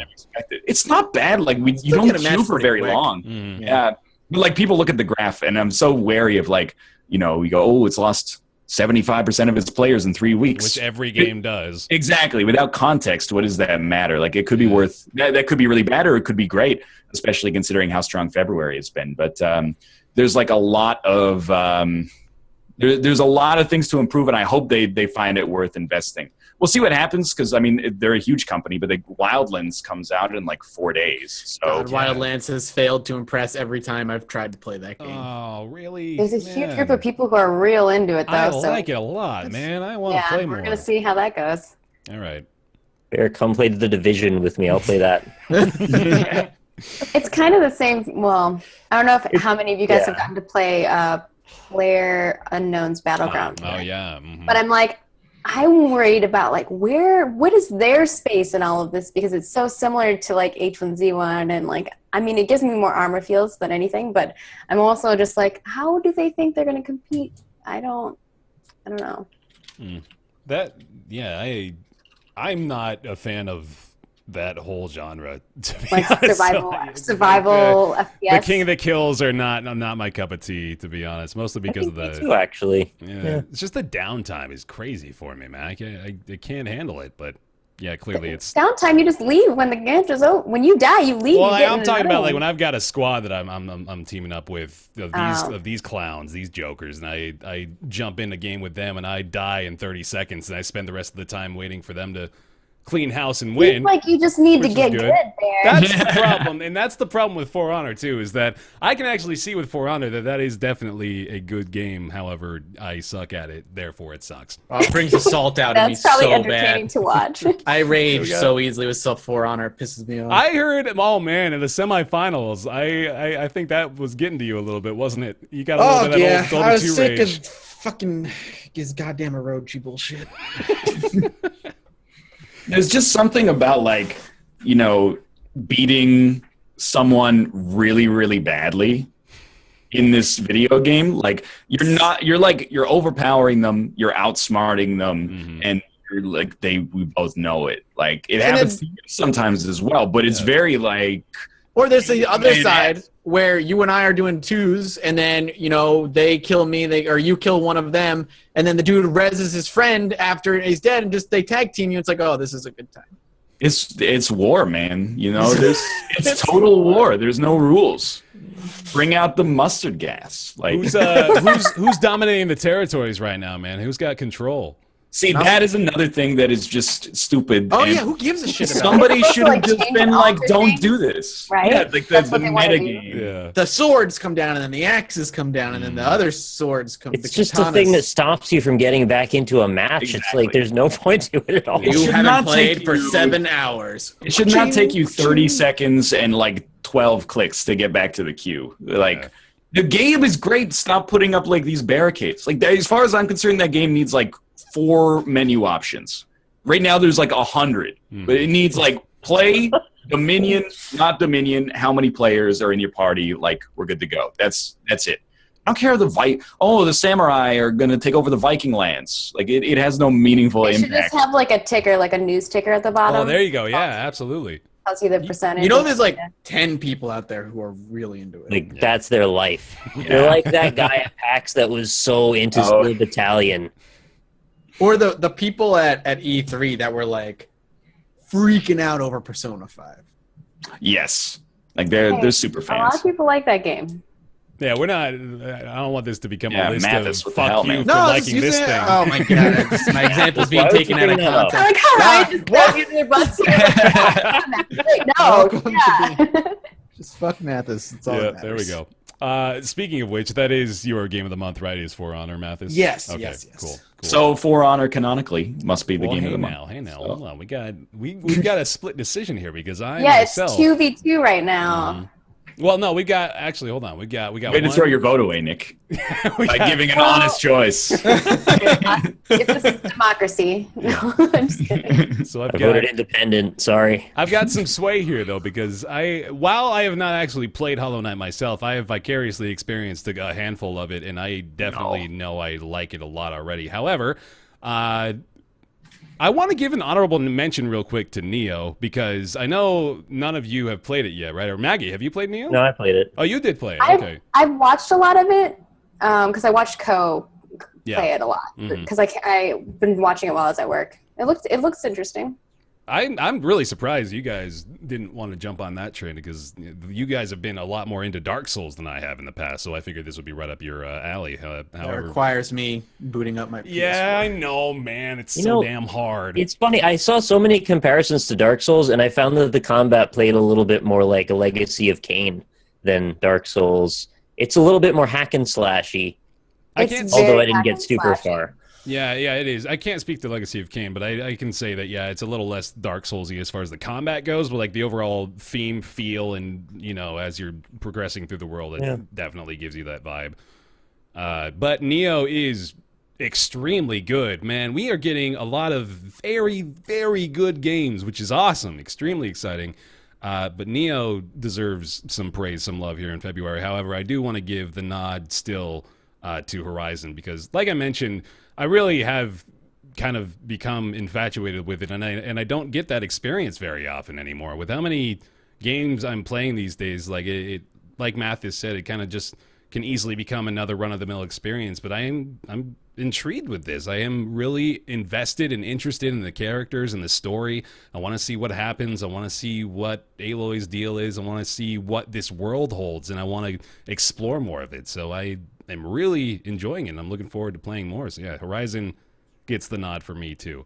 It's not bad. Like you don't queue for very long. Yeah, but like people look at the graph, and I'm so wary of like we go, oh, it's lost 75% of its players in 3 weeks, which every game does. Exactly. Without context, what does that matter? Like it could be worth that could be really bad, or it could be great, especially considering how strong February has been. But there's like a lot of there's a lot of things to improve, and I hope they find it worth investing. We'll see what happens because, I mean, they're a huge company, but Wildlands comes out in like 4 days. So Wildlands has failed to impress every time I've tried to play that game. Oh, really? There's a huge group of people who are real into it, though. I like it a lot, man. I want to play more. We're going to see how that goes. All right. Bear, come play The Division with me. I'll play that. It's kind of the same. Well, I don't know how many of you guys have gotten to play PlayerUnknown's Battleground. Oh, yeah. Mm-hmm. But I'm like, I'm worried about like what is their space in all of this, because it's so similar to like H1Z1 and like, I mean, it gives me more armor feels than anything, but I'm also just like, how do they think they're going to compete? I don't know. I'm not a fan of that whole genre, to be like honest. survival FPS. The King of the Kills are not my cup of tea, to be honest. Mostly because of the. Me too, actually. Yeah, it's just the downtime is crazy for me, man. I can't handle it, but yeah, clearly it's downtime. You just leave when the game is over. When you die, you leave. Well, I'm talking about like when I've got a squad that I'm teaming up with of these clowns, these jokers, and I jump in a game with them and I die in 30 seconds, and I spend the rest of the time waiting for them to clean house and win. It's like you just need to get good there. That's the problem, and that's the problem with For Honor too. Is that I can actually see with For Honor that is definitely a good game. However, I suck at it, therefore it sucks. Oh, it brings the salt out of me so bad. That's probably entertaining to watch. I rage so easily with For Honor. It pisses me off. I heard, oh man, in the semifinals, I think that was getting to you a little bit, wasn't it? You got a little bit of that old Dota 2 I was sick rage. of fucking his goddamn Orochi bullshit. There's just something about like, beating someone really, really badly in this video game. Like you're overpowering them, you're outsmarting them, and you're like we both know it. Like it happens sometimes as well, but it's very like. Or there's the other side where you and I are doing twos, and then they kill me, or you kill one of them, and then the dude reses his friend after he's dead, and just they tag team you. It's like, oh, this is a good time. It's war, man. It's total war. There's no rules. Bring out the mustard gas. Like who's dominating the territories right now, man? Who's got control? See, that is another thing that is just stupid. Oh yeah, who gives a shit about somebody should have like, just been like, don't do this. Right? Yeah, like the meta game. Yeah. The swords come down, and then the axes come down, and then the other swords come. It's just the thing that stops you from getting back into a match. Exactly. It's like there's no point to it at all. It You should haven't not played take for you- 7 hours. It should not take you 30 seconds and like 12 clicks to get back to the queue. Like, the game is great. Stop putting up like these barricades. Like, as far as I'm concerned, that game needs like 4 menu options. Right now, there's like 100, but it needs like play, Dominion, not Dominion. How many players are in your party? Like, we're good to go. That's it. I don't care the samurai are going to take over the Viking lands. Like, it has no meaningful They should impact. just have like a ticker, like a news ticker at the bottom. Oh, there you go. Yeah, absolutely. Tells you the percentage. You know, there's like 10 people out there who are really into it. Like that's their life. They're like that guy at PAX that was so into Steel Battalion. Or the people at E3 that were like freaking out over Persona 5. Yes. Like, they're super A lot fans. of people like that game. Yeah, we're not. I don't want this to become a list Mathis, of what the hell, fuck you man? for No, liking this thing. Oh my god, my example's being Why would taken you out of bring that up? I'm context. like, Ryan just got you to the bus here. Wait, no. Welcome to Yeah. Just fuck Mathis. It's all Yeah, that there we matters. go. Speaking of which, that is your game of the month, right? Is For Honor, Mathis? Yes, Okay, yes. cool. So, For Honor canonically must be the Well, game of hey the now, month. hey now, So- hold on. We've got a split decision here because I Yeah, it's myself. 2v2 right now. Well, no, we got actually. Hold on, we got Way to one. throw your vote away, Nick. we By got- giving an Well- honest choice. If this is democracy. No, I'm just kidding. So I've I got voted independent. Sorry. I've got some sway here though because while I have not actually played Hollow Knight myself, I have vicariously experienced a handful of it, and I definitely know I like it a lot already. However, I want to give an honorable mention real quick to Neo because I know none of you have played it yet, right? Or Maggie, have you played Neo? No, I played it. Oh, you did play it. I've, Okay. I've watched a lot of it because I watched play it a lot because I've been watching it while I was at work. It looks interesting. I'm really surprised you guys didn't want to jump on that train because you guys have been a lot more into Dark Souls than I have in the past, so I figured this would be right up your alley. That However, requires me booting up my PS4. yeah, I know, man. It's You so know, damn hard. It's funny. I saw so many comparisons to Dark Souls, and I found that the combat played a little bit more like a Legacy of Kain than Dark Souls. It's a little bit more hack and slashy, I It's can't. very although I didn't hack get and super slashy. far. Yeah, it is. I can't speak to Legacy of Kain, but I can say that it's a little less Dark Soulsy as far as the combat goes, but like the overall theme, feel, and as you're progressing through the world, it definitely gives you that vibe. But Neo is extremely good, man. We are getting a lot of very, very good games, which is awesome. Extremely exciting. But Neo deserves some praise, some love here in February. However, I do want to give the nod still to Horizon because, like I mentioned, I really have kind of become infatuated with it, and I don't get that experience very often anymore. With how many games I'm playing these days, like like Mathis said, it kind of just can easily become another run-of-the-mill experience. But I'm intrigued with this. I am really invested and interested in the characters and the story. I want to see what happens. I want to see what Aloy's deal is. I want to see what this world holds, and I want to explore more of it. So I am really enjoying it, and I'm looking forward to playing more. So yeah, Horizon gets the nod for me too.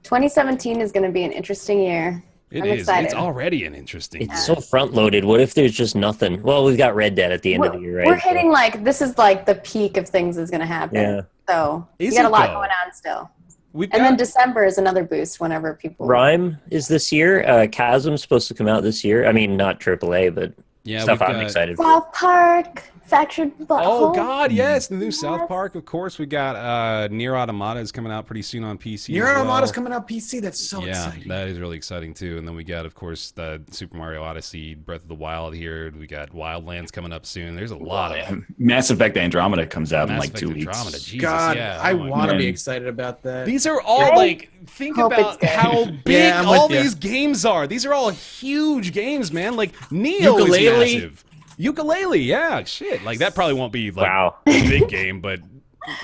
2017 is going to be an interesting year. It I'm is. excited. It's already an interesting. It's so front loaded. What if there's just nothing? Well, we've got Red Dead at the end of the year, right? We're hitting this is like the peak of things is going to happen. Yeah. So Is we got it, a lot though? going on still. We've And then got, December is another boost whenever people. Rhyme is this year. Chasm's supposed to come out this year. I mean, not AAA, but yeah, stuff we've I'm got- excited for. South Park, Fractured Butthole. Oh God, yes, the new South Yes. Park. Of course, we got Nier Automata is coming out pretty soon on PC. Nier as well. Automata's coming out PC. That's so Yeah, exciting. that is really exciting too. And then we got, of course, the Super Mario Odyssey, Breath of the Wild here. We got Wildlands coming up soon. There's a lot of Mass Effect Andromeda comes out in Mass like Effect 2 weeks. Andromeda. Jesus, God, yeah. I Oh my want to God. be excited about that. These are all I like, think hope about it's good. how big Yeah, I'm with all ya. these games are. These are all huge games, man. Like Neo Yooka-Laylee. is massive. Ukulele, yeah, shit. Like that probably won't be like Wow. a big game, but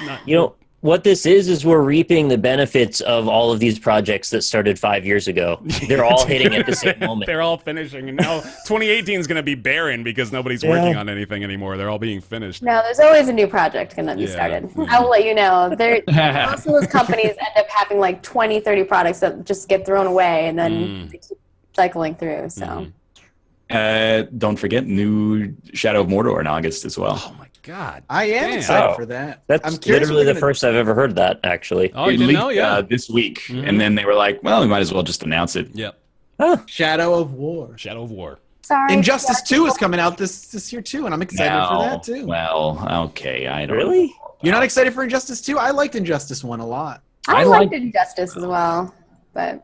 not, You know, what this is we're reaping the benefits of all of these projects that started 5 years ago. They're all hitting at the same moment. They're all finishing, and now 2018 is going to be barren because nobody's working on anything anymore. They're all being finished. No, there's always a new project going to be started. I will let you know. Most of those companies end up having like 20, 30 products that just get thrown away, and then they keep cycling through. So. Don't forget new Shadow of Mordor in August as well. Oh my God! I am excited for that. That's literally the first I've ever heard that, actually. Oh, you didn't know? Yeah. This week, and then they were like, "Well, we might as well just announce it." Yep. Shadow of War. Shadow of War. Sorry. Injustice 2 is coming out this year too, and I'm excited for that too. Well, okay, I don't. Really? You're not excited for Injustice 2? I liked Injustice 1 a lot. I liked Injustice as well, but.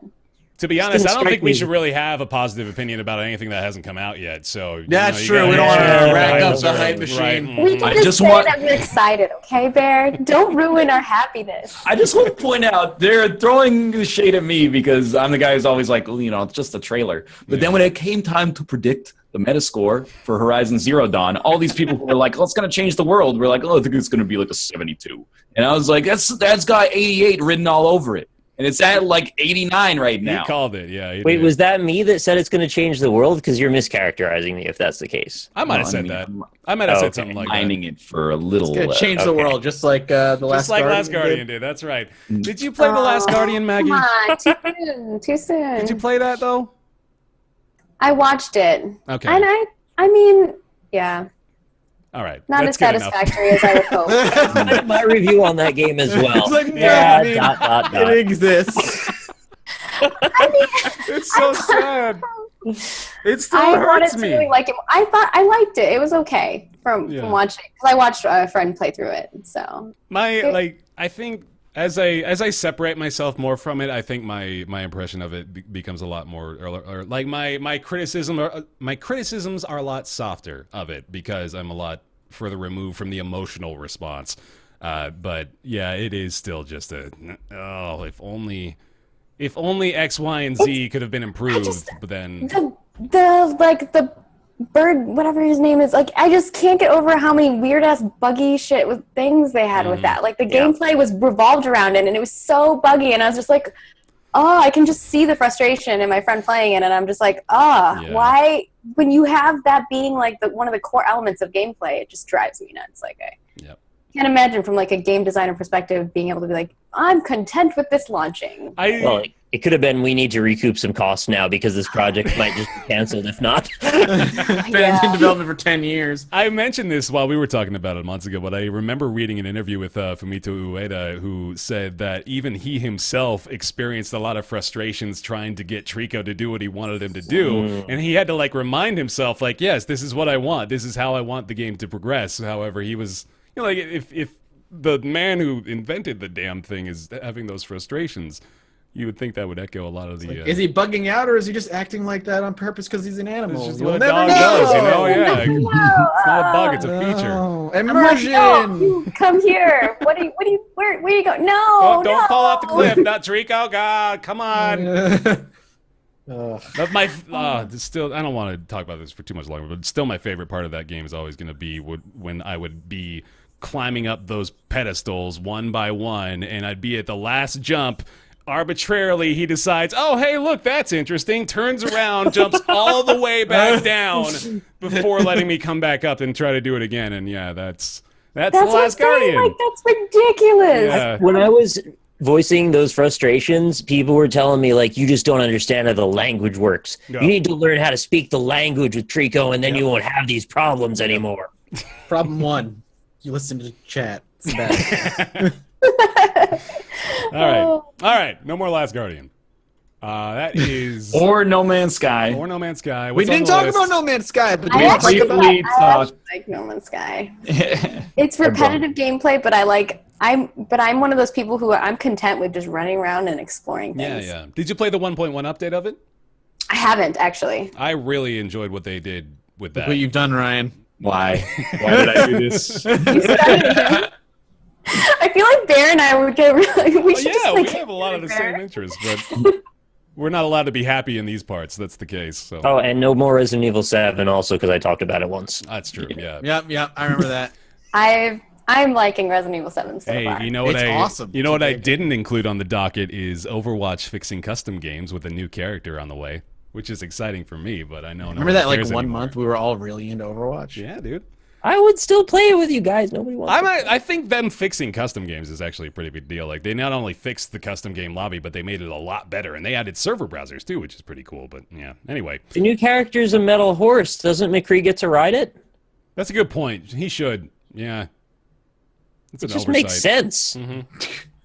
To be honest, I don't think we should really have a positive opinion about anything that hasn't come out yet. So that's true. We don't want to rack up the hype machine. We can just say that we're excited, okay, Bear? Don't ruin our happiness. I just want to point out they're throwing the shade at me because I'm the guy who's always like, it's just a trailer. But then when it came time to predict the Metascore for Horizon Zero Dawn, all these people who were like, it's going to change the world. We're like, I think it's going to be like a 72. And I was like, that's got 88 written all over it. And it's at like 89 right now. He called it, yeah. Wait, was that me that said it's going to change the world? Because you're mischaracterizing me if that's the case. I might have said that. I might have said something like that. Mining it for a little. It's going to change the world, just like the Last Guardian. Last Guardian did. That's right. Did you play The Last Guardian, Maggie? Come on, too soon. Did you play that, though? I watched it. Okay. And I mean, yeah. All right. Not as satisfactory as I would hope. My review on that game as well. It's like, It exists. I mean, it's so sad. It still hurts me. Really like it. I liked it. It was okay from watching, because I watched a friend play through it. So I think as I separate myself more from it, I think my impression of it becomes a lot more, or like my criticisms are a lot softer of it because I'm a lot further removed from the emotional response. But yeah, it is still just if only X, Y, and Z could have been improved. But then the bird, whatever his name is, like, I just can't get over how many weird ass buggy shit with things they had with that. Like the gameplay was revolved around it, and it was so buggy, and I was just like, I can just see the frustration in my friend playing it, and I'm just like, why? When you have that being like one of the core elements of gameplay, it just drives me nuts. Like I can't imagine from like a game designer perspective being able to be like, I'm content with this launching. Well, it could have been we need to recoup some costs now because this project might just be canceled if not. Been in development for 10 years. I mentioned this while we were talking about it months ago, but I remember reading an interview with Fumito Ueda, who said that even he himself experienced a lot of frustrations trying to get Trico to do what he wanted him to do, and he had to like remind himself, like, yes, this is what I want. This is how I want the game to progress. However, he was, like, if the man who invented the damn thing is having those frustrations, you would think that would echo a lot of the... is he bugging out, or is he just acting like that on purpose because he's an animal? It's just what a dog does, Yeah. It's not a bug, it's a feature. Immersion! Like, no, come here. Where you go? No, don't fall off the cliff, not Trico. God, come on. But still, I don't want to talk about this for too much longer, but still my favorite part of that game is always going to be when I would be climbing up those pedestals one by one, and I'd be at the last jump. Arbitrarily, he decides, oh, hey, look, that's interesting, turns around, jumps all the way back down before letting me come back up and try to do it again. And yeah, that's The Last Guardian. Like, that's ridiculous. Yeah. When I was voicing those frustrations, people were telling me, like, you just don't understand how the language works. Yeah. You need to learn how to speak the language with Trico, and then you won't have these problems anymore. Problem one, you listen to the chat. It's bad. All right. No more Last Guardian. That is... Or No Man's Sky. Or No Man's Sky. We didn't talk about No Man's Sky, but I actually like No Man's Sky. It's repetitive gameplay, but I'm one of those people who I'm content with just running around and exploring things. Yeah. Did you play the 1.1 update of it? I haven't, actually. I really enjoyed what they did with that. What you've done, Ryan. Why? Why did I do this? I feel like Bear and I would get really... We have a lot of the same interests, but we're not allowed to be happy in these parts. That's the case. So. Oh, and no more Resident Evil 7 also, because I talked about it once. That's true, yeah. Yep, I remember that. I've I'm liking Resident Evil 7 so far. Hey, you know what It's awesome. You know what I didn't include on the docket is Overwatch fixing custom games with a new character on the way, which is exciting for me. But I know. Remember that like one month we were all really into Overwatch. Yeah, dude. I would still play it with you guys. Nobody wants. I think them fixing custom games is actually a pretty big deal. Like they not only fixed the custom game lobby, but they made it a lot better, and they added server browsers too, which is pretty cool. But yeah, anyway. The new character's a metal horse. Doesn't McCree get to ride it? That's a good point. He should. Yeah. It's it just makes sense. Mm-hmm.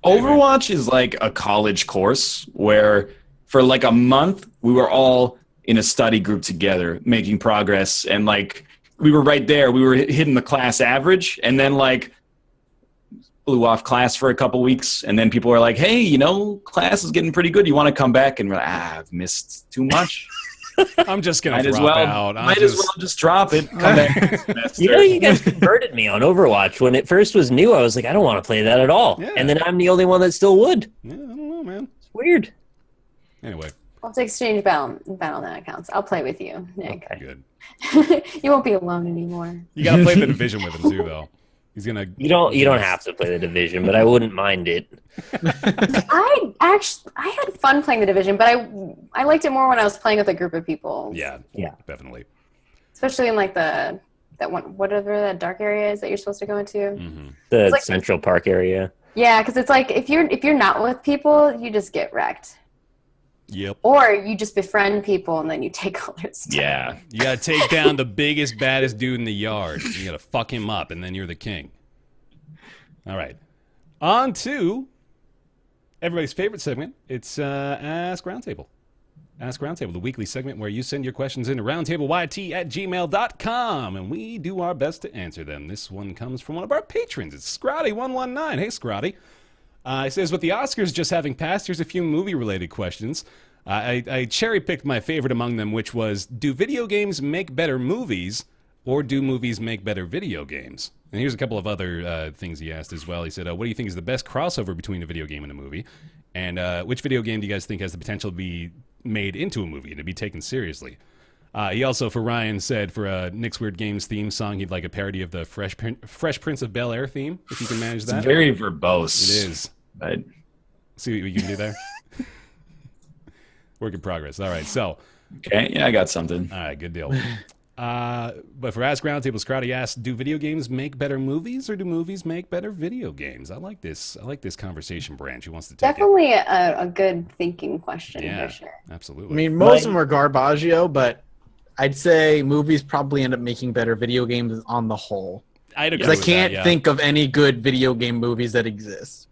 Overwatch is like a college course where for like a month we were all in a study group together making progress, and like we were right there. We were hitting the class average, and then like blew off class for a couple weeks, and then people were like, hey, you know, class is getting pretty good. You want to come back? And we're like, I've missed too much. I'm just going to drop out. Might as well just drop it. Come back. You know, you guys converted me on Overwatch. When it first was new, I was like, I don't want to play that at all. Yeah. And then I'm the only one that still would. Yeah, I don't know, man. It's weird. Anyway. We'll have to exchange BattleNet accounts. I'll play with you, Nick. Okay, good. You won't be alone anymore. You got to play the Division with him, too, though. He's gonna. You don't have to play the Division, but I wouldn't mind it. I had fun playing the Division, but I liked it more when I was playing with a group of people. Yeah, definitely. Especially in like that one, whatever that dark area is that you're supposed to go into. Mm-hmm. The like, Central Park area. Yeah, because it's like if you're not with people, you just get wrecked. Yep. Or you just befriend people and then you take all their stuff. Yeah. You got to take down the biggest, baddest dude in the yard. You got to fuck him up, and then you're the king. All right. On to everybody's favorite segment. It's Ask Roundtable. Ask Roundtable, the weekly segment where you send your questions into roundtableyt@gmail.com, and we do our best to answer them. This one comes from one of our patrons. It's Scroddy119. Hey, Scroddy. It says, with the Oscars just having passed, here's a few movie-related questions. I cherry-picked my favorite among them, which was, do video games make better movies, or do movies make better video games? And here's a couple of other things he asked as well. He said, what do you think is the best crossover between a video game and a movie? And which video game do you guys think has the potential to be made into a movie and to be taken seriously? He also, for Ryan, said for Nick's Weird Games theme song, he'd like a parody of the Fresh Prince of Bel-Air theme, if you can manage that. It's very verbose. It is. But see what you can do there? Work in progress. All right, so. Okay, yeah, I got something. All right, good deal. But for Ask Roundtable, Scroddy asked, do video games make better movies, or do movies make better video games? I like this conversation branch. Who wants to take Definitely a good thinking question, for sure. Absolutely. I mean, most of them are garbaggio, but I'd say movies probably end up making better video games on the whole. I'd agree because I can't think of any good video game movies that exist.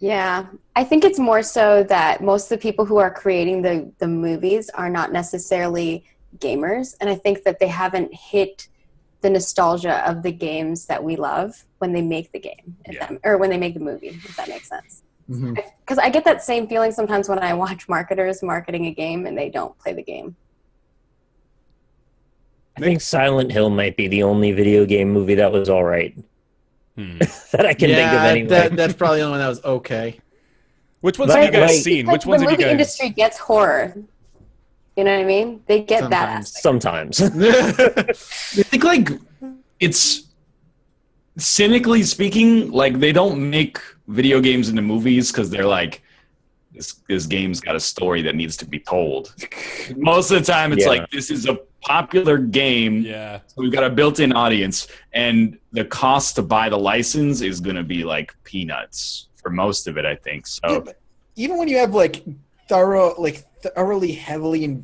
Yeah, I think it's more so that most of the people who are creating the movies are not necessarily gamers, and I think that they haven't hit the nostalgia of the games that we love when they make the game, or when they make the movie, if that makes sense. Because I get that same feeling sometimes when I watch marketers marketing a game and they don't play the game. I think Silent Hill might be the only video game movie that was all right. That I can think of anyway. That's probably the only one that was okay. Which ones have you guys seen? Like Which ones have you guys? The movie industry gets horror. You know what I mean? They get that aspect. Sometimes. I think, like, it's cynically speaking, like, they don't make video games into movies because they're like, this game's got a story that needs to be told. Most of the time, it's like, this is a popular game. Yeah. So we've got a built-in audience, and the cost to buy the license is going to be like peanuts for most of it, I think. So yeah, even when you have like thoroughly heavily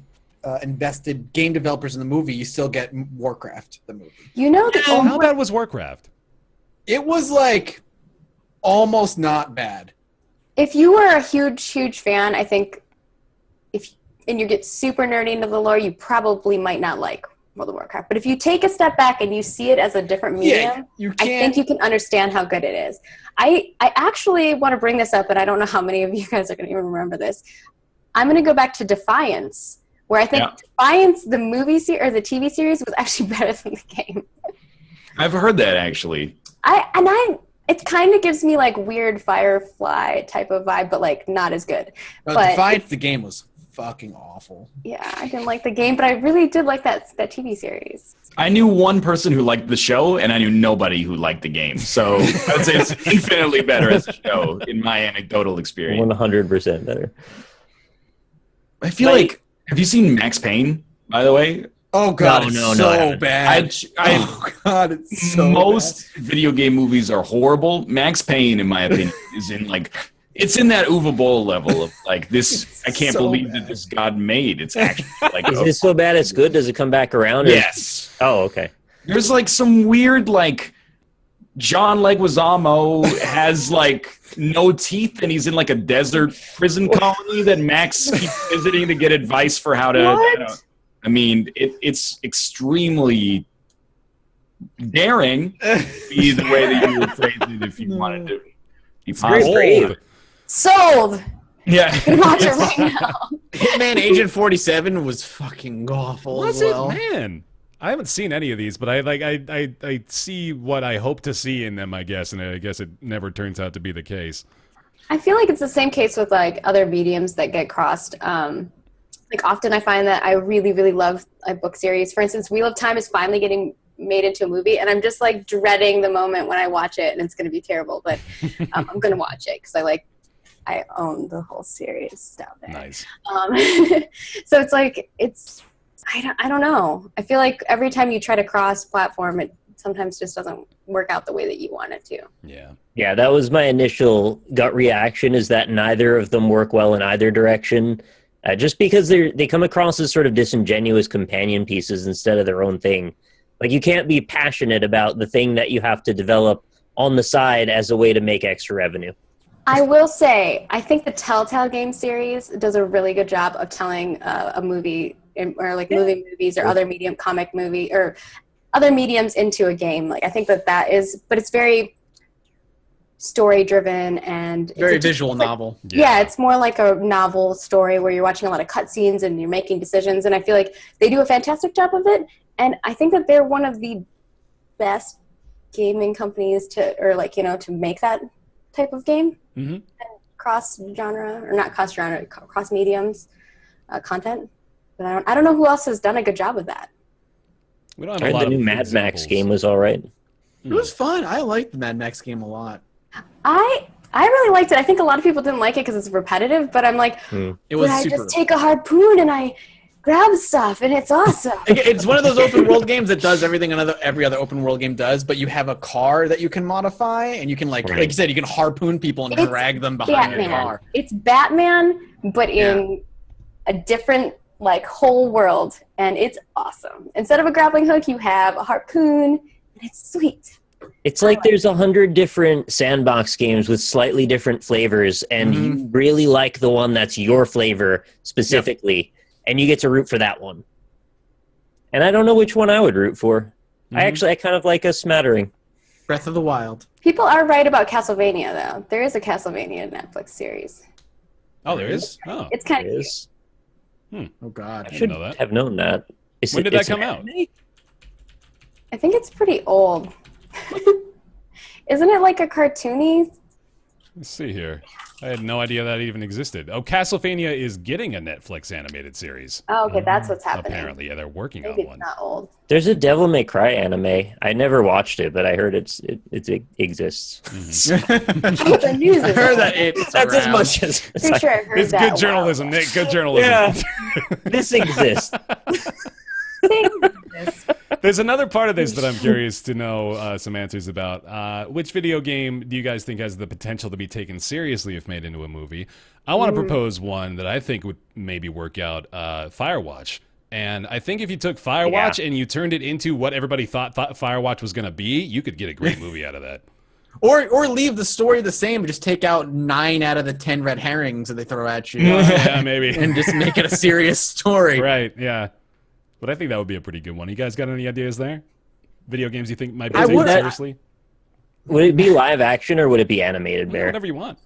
invested game developers in the movie, you still get Warcraft the movie. You know, how bad was Warcraft? It was like almost not bad. If you were a huge fan, I think and you get super nerdy into the lore, you probably might not like World of Warcraft. But if you take a step back and you see it as a different medium, I think you can understand how good it is. I actually want to bring this up, and I don't know how many of you guys are going to even remember this. I'm going to go back to Defiance, where I think Defiance, the movie or the TV series, was actually better than the game. I've heard that, actually. It kind of gives me like weird Firefly type of vibe, but like not as good. Defiance, the game was fucking awful. Yeah, I didn't like the game, but I really did like that TV series. I knew one person who liked the show, and I knew nobody who liked the game. So I would say it's infinitely better as a show in my anecdotal experience. 100% better. I feel like, have you seen Max Payne, by the way? Oh god, No, it's so bad. Oh god, it's so most bad. video game movies are horrible. Max Payne, in my opinion, is in like it's in that Uwe Boll level of like this. I can't so believe bad. that this god made. It's actually like Is it so bad it's good? Does it come back around? Or yes. Oh, okay. There's like some weird like John Leguizamo has like no teeth and he's in like a desert prison colony that Max keeps visiting to get advice for how to. I mean, it's extremely daring to be the way that you would phrase it if you wanted to. It's very brave. Sold. Yeah. Watch it right now. Hitman Agent 47 was fucking awful Was as well. it, man? I haven't seen any of these, but I see what I hope to see in them, I guess, and I guess it never turns out to be the case. I feel like it's the same case with like other mediums that get crossed. Like often I find that I really, really love a book series. For instance, Wheel of Time is finally getting made into a movie, and I'm just like dreading the moment when I watch it, and it's going to be terrible. But I'm going to watch it because I own the whole series down there. Nice. So it's like I don't know. I feel like every time you try to cross platform, it sometimes just doesn't work out the way that you want it to. Yeah. Yeah, that was my initial gut reaction, is that neither of them work well in either direction. Just because they come across as sort of disingenuous companion pieces instead of their own thing. Like, you can't be passionate about the thing that you have to develop on the side as a way to make extra revenue. I will say, I think the Telltale game series does a really good job of telling a movie or like movies or other comic movie or other mediums into a game. Like, I think that is, but it's very story driven and Very visual novel. Yeah, it's more like a novel story where you're watching a lot of cutscenes and you're making decisions, and I feel like they do a fantastic job of it. And I think that they're one of the best gaming companies to make that type of game. Mm-hmm. Cross genre, or not cross genre, cross mediums content. But I don't know who else has done a good job of that. We don't I have a heard lot the of new Mad examples. Max game was all right. It was fun. I liked the Mad Max game a lot. I really liked it. I think a lot of people didn't like it because it's repetitive, but I'm like, It was I super. just take a harpoon and I grab stuff and it's awesome. It's one of those open world games that does everything every other open world game does, but you have a car that you can modify, and you can like you said, you can harpoon people and It's drag them behind your car. It's Batman, but in a different like whole world, and it's awesome. Instead of a grappling hook, you have a harpoon, and it's sweet. It's like there's 100 different sandbox games with slightly different flavors, and you really like the one that's your flavor specifically, and you get to root for that one. And I don't know which one I would root for. I kind of like a smattering. Breath of the Wild. People are right about Castlevania, though. There is a Castlevania Netflix series. Oh, there is? Oh. It's kind of cute. Is. Oh God. I Should didn't know that. have known that. When did that come out? I think it's pretty old. Isn't it like a cartoony? Let's see here. I had no idea that even existed. Oh, Castlevania is getting a Netflix animated series. Oh, okay, that's what's happening. Apparently, yeah, they're working Maybe on one. it's not old. There's a Devil May Cry anime. I never watched it, but I heard it exists. The news I is heard old. that it's That's as around. much as Pretty sure I heard It's that. good journalism, Nick. Good journalism. Yeah, this exists. There's another part of this that I'm curious to know some answers about. Which video game do you guys think has the potential to be taken seriously if made into a movie? I want to propose one that I think would maybe work out, Firewatch. And I think if you took Firewatch and you turned it into what everybody thought Firewatch was going to be, you could get a great movie out of that. Or leave the story the same, but just take out 9 out of the 10 red herrings that they throw at you. Yeah, maybe. And just make it a serious story. Right, yeah. But I think that would be a pretty good one. You guys got any ideas there? Video games you think might be I taken would- seriously? Would it be live action or would it be animated, Bear? Whatever you want.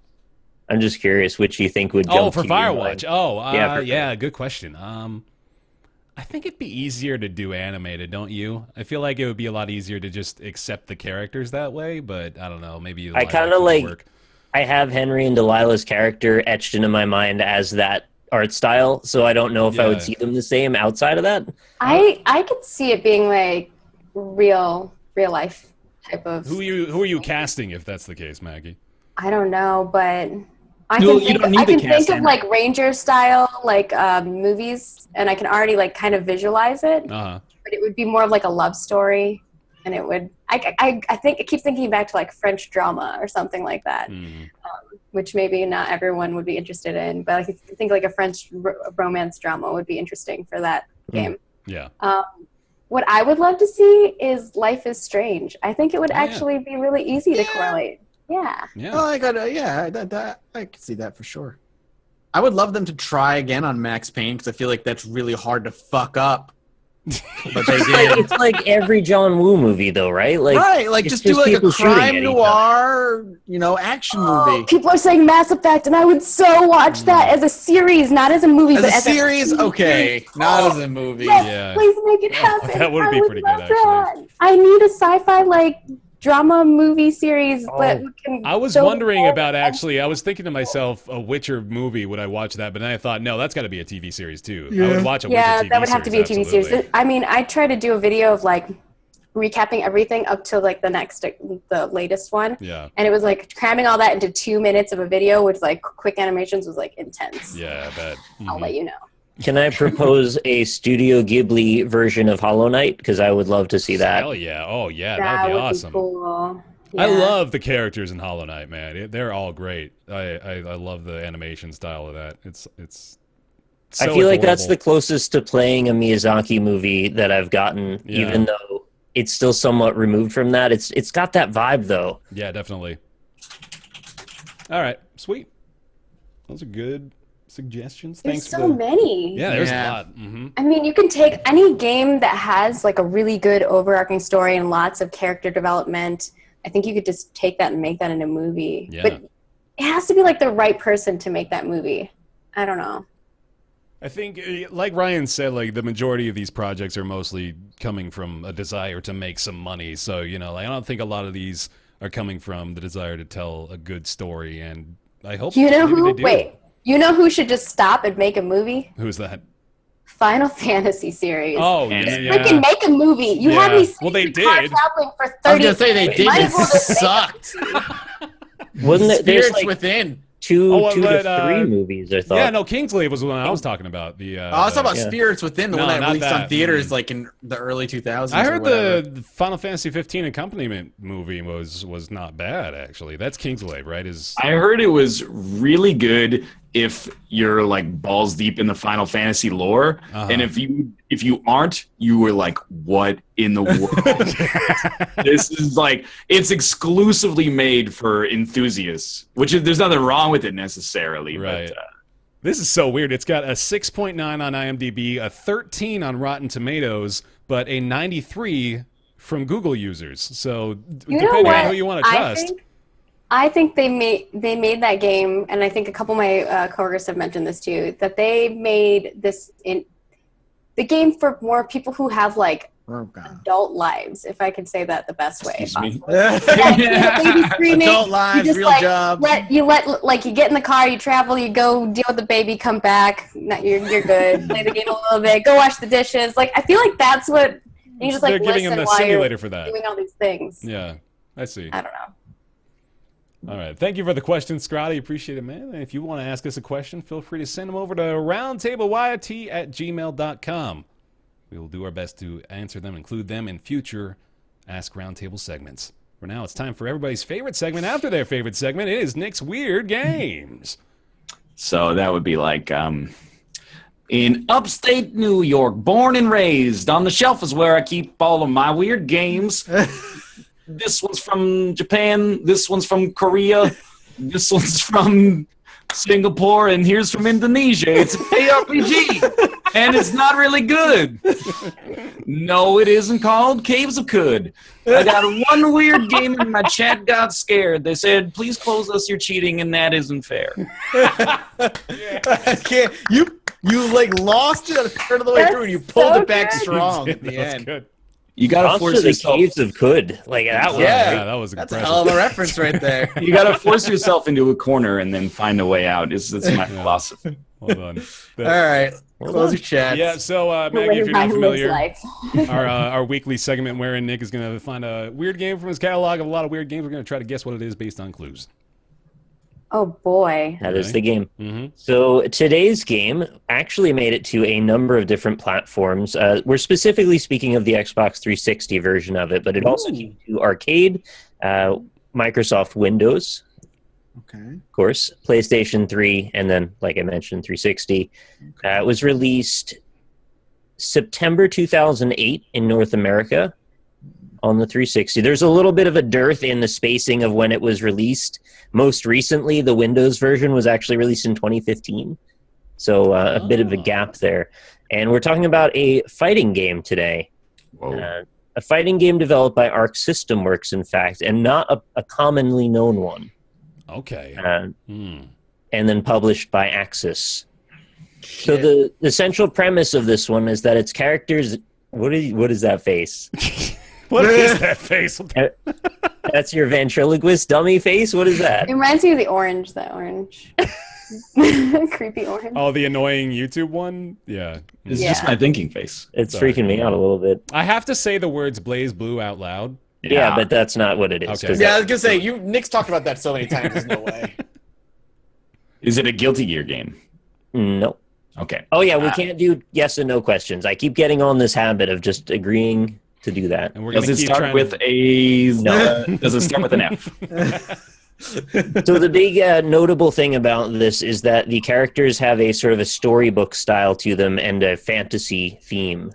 I'm just curious which you think would jump Oh, for to your Firewatch. mind. Oh, Yeah, yeah, for good question. I think it'd be easier to do animated, don't you? I feel like it would be a lot easier to just accept the characters that way, but I don't know. Maybe I live kind action of would like. work. I have Henry and Delilah's character etched into my mind as that art style, so I don't know if I would see them the same outside of that. I could see it being like real life type of. Who are you casting if that's the case, Maggie? I don't know, but I can think of like Ranger style like movies, and I can already like kind of visualize it. But it would be more of like a love story, and it would. I think I keep thinking back to like French drama or something like that, which maybe not everyone would be interested in. But I think like a French romance drama would be interesting for that game. Yeah. What I would love to see is Life is Strange. I think it would actually be really easy to correlate. Yeah. Well, I could see that for sure. I would love them to try again on Max Payne because I feel like that's really hard to fuck up. But they did. It's like every John Woo movie, though, right? Like just do like a crime noir, action movie. People are saying Mass Effect, and I would so watch that as a series, not as a movie. As a series, okay, not as a movie. Yes, please make it happen. That would be pretty good, actually. I need a sci-fi like drama movie series that can. I was wondering about I was thinking to myself, a Witcher movie. Would I watch that? But then I thought, no, that's got to be a TV series too. I would watch a Witcher TV series. Yeah, that would have to be a TV series. I mean, I try to do a video of like recapping everything up to like the latest one. Yeah. And it was like cramming all that into 2 minutes of a video with like quick animations was like intense. Yeah, I bet. I'll let you know. Can I propose a Studio Ghibli version of Hollow Knight? Because I would love to see that. Hell yeah. Oh, yeah. That would be awesome. Cool. Yeah. I love the characters in Hollow Knight, man. They're all great. I love the animation style of that. It's so I feel like that's adorable. the closest to playing a Miyazaki movie that I've gotten, even though it's still somewhat removed from that. It's got that vibe, though. Yeah, definitely. All right. Sweet. Those are good suggestions. There's Thanks so many. Yeah, there's a lot. I mean, you can take any game that has like a really good overarching story and lots of character development. I think you could just take that and make that into a movie. Yeah. But it has to be like the right person to make that movie. I don't know. I think, like Ryan said, like the majority of these projects are mostly coming from a desire to make some money. So, like, I don't think a lot of these are coming from the desire to tell a good story. And I hope you know who? they do. Wait. You know who should just stop and make a movie? Who's that? Final Fantasy series. Oh, just yeah. freaking make a movie. You have these they car did. traveling for 30 I was gonna say they did. Might It as well just make sucked. Wasn't it? There's Spirits like Within. two to three movies, I thought. Yeah, no, Kingslave was the one I was talking about. I was talking about Spirits Within, the one that released on theaters like in the early 2000s. I heard the Final Fantasy 15 accompaniment movie was not bad, actually. That's Kingslave, right? I heard it was really good if you're like balls deep in the Final Fantasy lore, and if you aren't, you were like, what in the world? This is like, it's exclusively made for enthusiasts, which is, there's nothing wrong with it necessarily, right? But, this is so weird. It's got a 6.9 on IMDb, a 13 on Rotten Tomatoes, but a 93 from Google users. So depending on who you want to trust. I think they made that game, and I think a couple of my coworkers have mentioned this too, that they made this in the game for more people who have like adult lives, if I could say that the best way possible. Baby screaming, adult lives, real jobs. You get in the car, you travel, you go deal with the baby, come back, you're good. Play the game a little bit, go wash the dishes. Like, I feel like that's what you just like. They're giving listen them the while simulator you're for that. doing all these things. Yeah, I see. I don't know. All right. Thank you for the question, Scroddy. Appreciate it, man. And if you want to ask us a question, feel free to send them over to roundtableyt@gmail.com. We will do our best to answer them, include them in future Ask Roundtable segments. For now, it's time for everybody's favorite segment after their favorite segment. It is Nick's Weird Games. So that would be like, in upstate New York, born and raised, on the shelf is where I keep all of my weird games. This one's from Japan. This one's from Korea. This one's from Singapore. And here's from Indonesia. It's an ARPG. And it's not really good. No, it isn't called Caves of Could. I got one weird game and my chat got scared. They said, please close us, you're cheating, and that isn't fair. I can't. You like lost it at a third of the way through and you pulled it back strong at the end. Good. You gotta force the yourself. Caves of Could. Like that was Yeah, that was That's a impressive. hell of a reference right there. You gotta force yourself into a corner and then find a way out. It's my philosophy. Hold on. All right, close your chat. Yeah, so Maggie, if you're How not he lives familiar, life. our weekly segment wherein Nick is going to find a weird game from his catalog of a lot of weird games. We're going to try to guess what it is based on clues. Oh boy. That is the game. Mm-hmm. So today's game actually made it to a number of different platforms. We're specifically speaking of the Xbox 360 version of it, but it also came to arcade, Microsoft Windows, Okay. of course, PlayStation 3, and then, like I mentioned, 360. It was released September 2008 in North America on the 360. There's a little bit of a dearth in the spacing of when it was released. Most recently, the Windows version was actually released in 2015. So a bit of a gap there. And we're talking about a fighting game today. Whoa. A fighting game developed by Arc System Works, in fact, and not a commonly known one. Okay. And then published by Axis. So the central premise of this one is that its characters... What is that face? What is that face? That's your ventriloquist dummy face? What is that? It reminds me of the orange, creepy orange. Oh, the annoying YouTube one? Yeah. It's Yeah. just my thinking face. It's Sorry. freaking me out a little bit. I have to say the words Blaze Blue out loud. Yeah, but that's not what it is. Okay. 'cause Yeah, I was gonna say Nick's talked about that so many times. There's no way. Is it a Guilty Gear game? No. Okay. Oh, yeah, we can't do yes and no questions. I keep getting on this habit of just agreeing to do that. And we're going Does to it keep start trying with a? Does it start with an F? So the big notable thing about this is that the characters have a sort of a storybook style to them and a fantasy theme.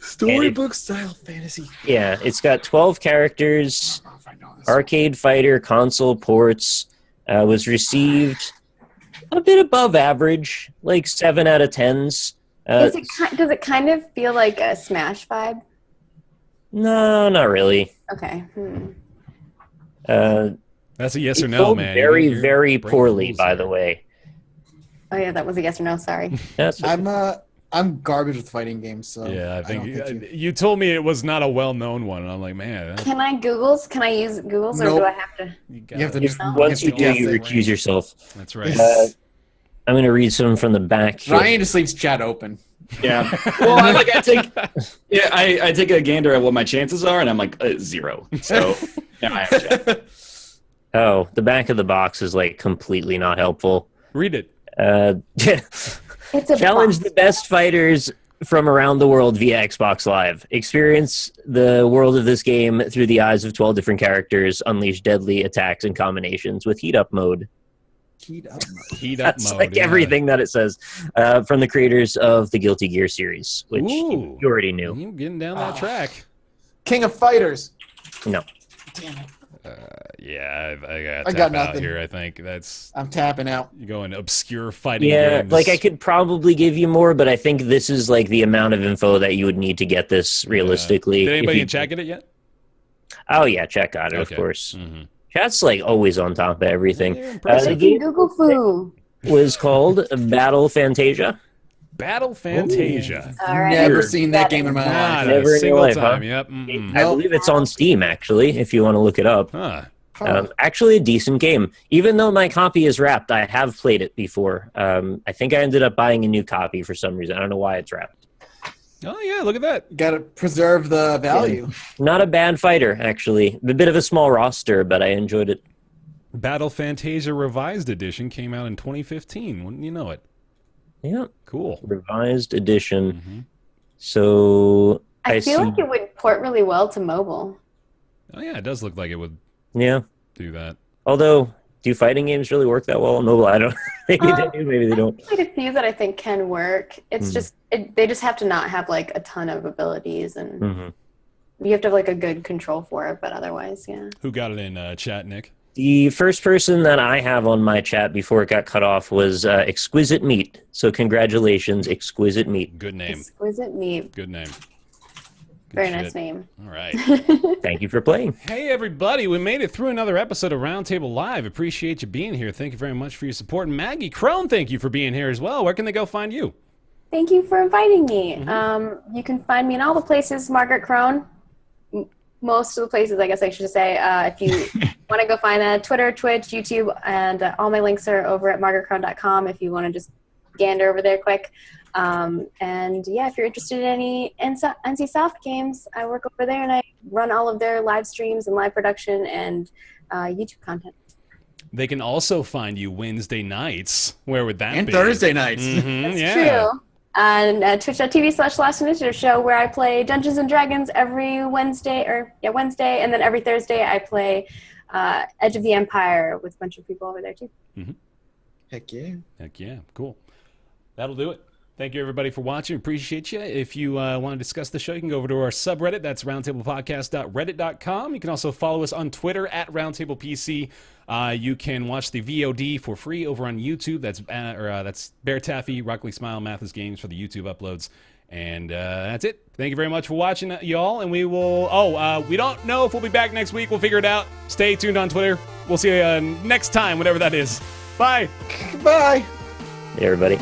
Storybook style fantasy. Yeah, it's got 12 characters, I don't know if I know this. arcade fighter, console ports, was received a bit above average, like 7 out of 10s. Does it kind of feel like a Smash vibe? No, not really. Okay. That's a yes or It's no, sold man. very, You're very breaking poorly, rules by here. the way. Oh yeah, that was a yes or no. Sorry. That's I'm garbage with fighting games, so Yeah, I think, don't you told me it was not a well-known one, and I'm like, man, Can I Google's? Can I use Google's, or Nope. do I have to? you you have to. Once you have do, to guess you it. recuse yourself. That's right. I'm going to read some from the back here. Ryan just leaves chat open. Yeah. Well, I take a gander at what my chances are, and I'm like 0. So yeah, I have a check. Oh, the back of the box is like completely not helpful. Read it. It's a Challenge box. the best fighters from around the world via Xbox Live. Experience the world of this game through the eyes of 12 different characters. Unleash deadly attacks and combinations with heat up mode. Heat up. Heat up That's mode. like yeah. everything that it says. From the creators of the Guilty Gear series, which Ooh. you already knew. You getting down that track. King of Fighters. No. Damn it. Yeah, I got I tap got out nothing. here. I think that's I'm tapping out. you going obscure fighting Yeah, games. like I could probably give you more, but I think this is like the amount of info that you would need to get this realistically. Did if anybody you- in chat get it yet? Oh yeah, chat got it, Okay. of course. Mm-hmm. Chat's like always on top of everything. They're The impressive. game Google foo. was called Battle Fantasia. Battle Fantasia. All right. Never seen that game in my life. Not Never in a your single life, time. huh? Yep. Mm-mm. I believe it's on Steam actually, if you want to look it up. Huh. Actually, a decent game. Even though my copy is wrapped, I have played it before. I think I ended up buying a new copy for some reason. I don't know why it's wrapped. Oh yeah, look at that. Got to preserve the value. Not a bad fighter, actually. A bit of a small roster, but I enjoyed it. Battle Fantasia Revised Edition came out in 2015. Wouldn't you know it? Yeah, Cool. revised edition. So I feel see. like it would port really well to mobile. Oh yeah, it does look like it would Yeah. do that. Although, do fighting games really work that well on mobile? I don't. Maybe they do. Maybe they don't. Like a few that I think can work. It's just they just have to not have like a ton of abilities, and Mhm. you have to have like a good control for it. But otherwise, yeah. Who got it in chat, Nick? The first person that I have on my chat before it got cut off was Exquisite Meat. So congratulations, Exquisite Meat. Good name. Exquisite meat. Good name. Good Very shit. nice name. All right. Thank you for playing. Hey, everybody. We made it through another episode of Roundtable Live. Appreciate you being here. Thank you very much for your support. And Maggie, Krohn, thank you for being here as well. Where can they go find you? Thank you for inviting me. You can find me in all the places, Margaret Krohn. Most of the places, I guess I should say. If you want to go find that, Twitter, Twitch, YouTube, and all my links are over at margaretkrohn.com if you want to just gander over there quick. And yeah, if you're interested in any NC Soft games, I work over there and I run all of their live streams and live production and YouTube content. They can also find you Wednesday nights. Where would that be? And Thursday nights. That's true. And twitch.tv/Last Initiative Show, where I play Dungeons and Dragons every Wednesday, and then every Thursday I play Edge of the Empire with a bunch of people over there too. Heck yeah. Heck yeah. Cool. That'll do it. Thank you, everybody, for watching. Appreciate you. If you want to discuss the show, you can go over to our subreddit. That's roundtablepodcast.reddit.com. You can also follow us on Twitter at RoundtablePC. You can watch the VOD for free over on YouTube. That's BaerTaffy, Rock Lee Smile, Mathis Games for the YouTube uploads. And that's it. Thank you very much for watching, y'all. And we will... we don't know if we'll be back next week. We'll figure it out. Stay tuned on Twitter. We'll see you next time, whatever that is. Bye. Bye. Hey, everybody.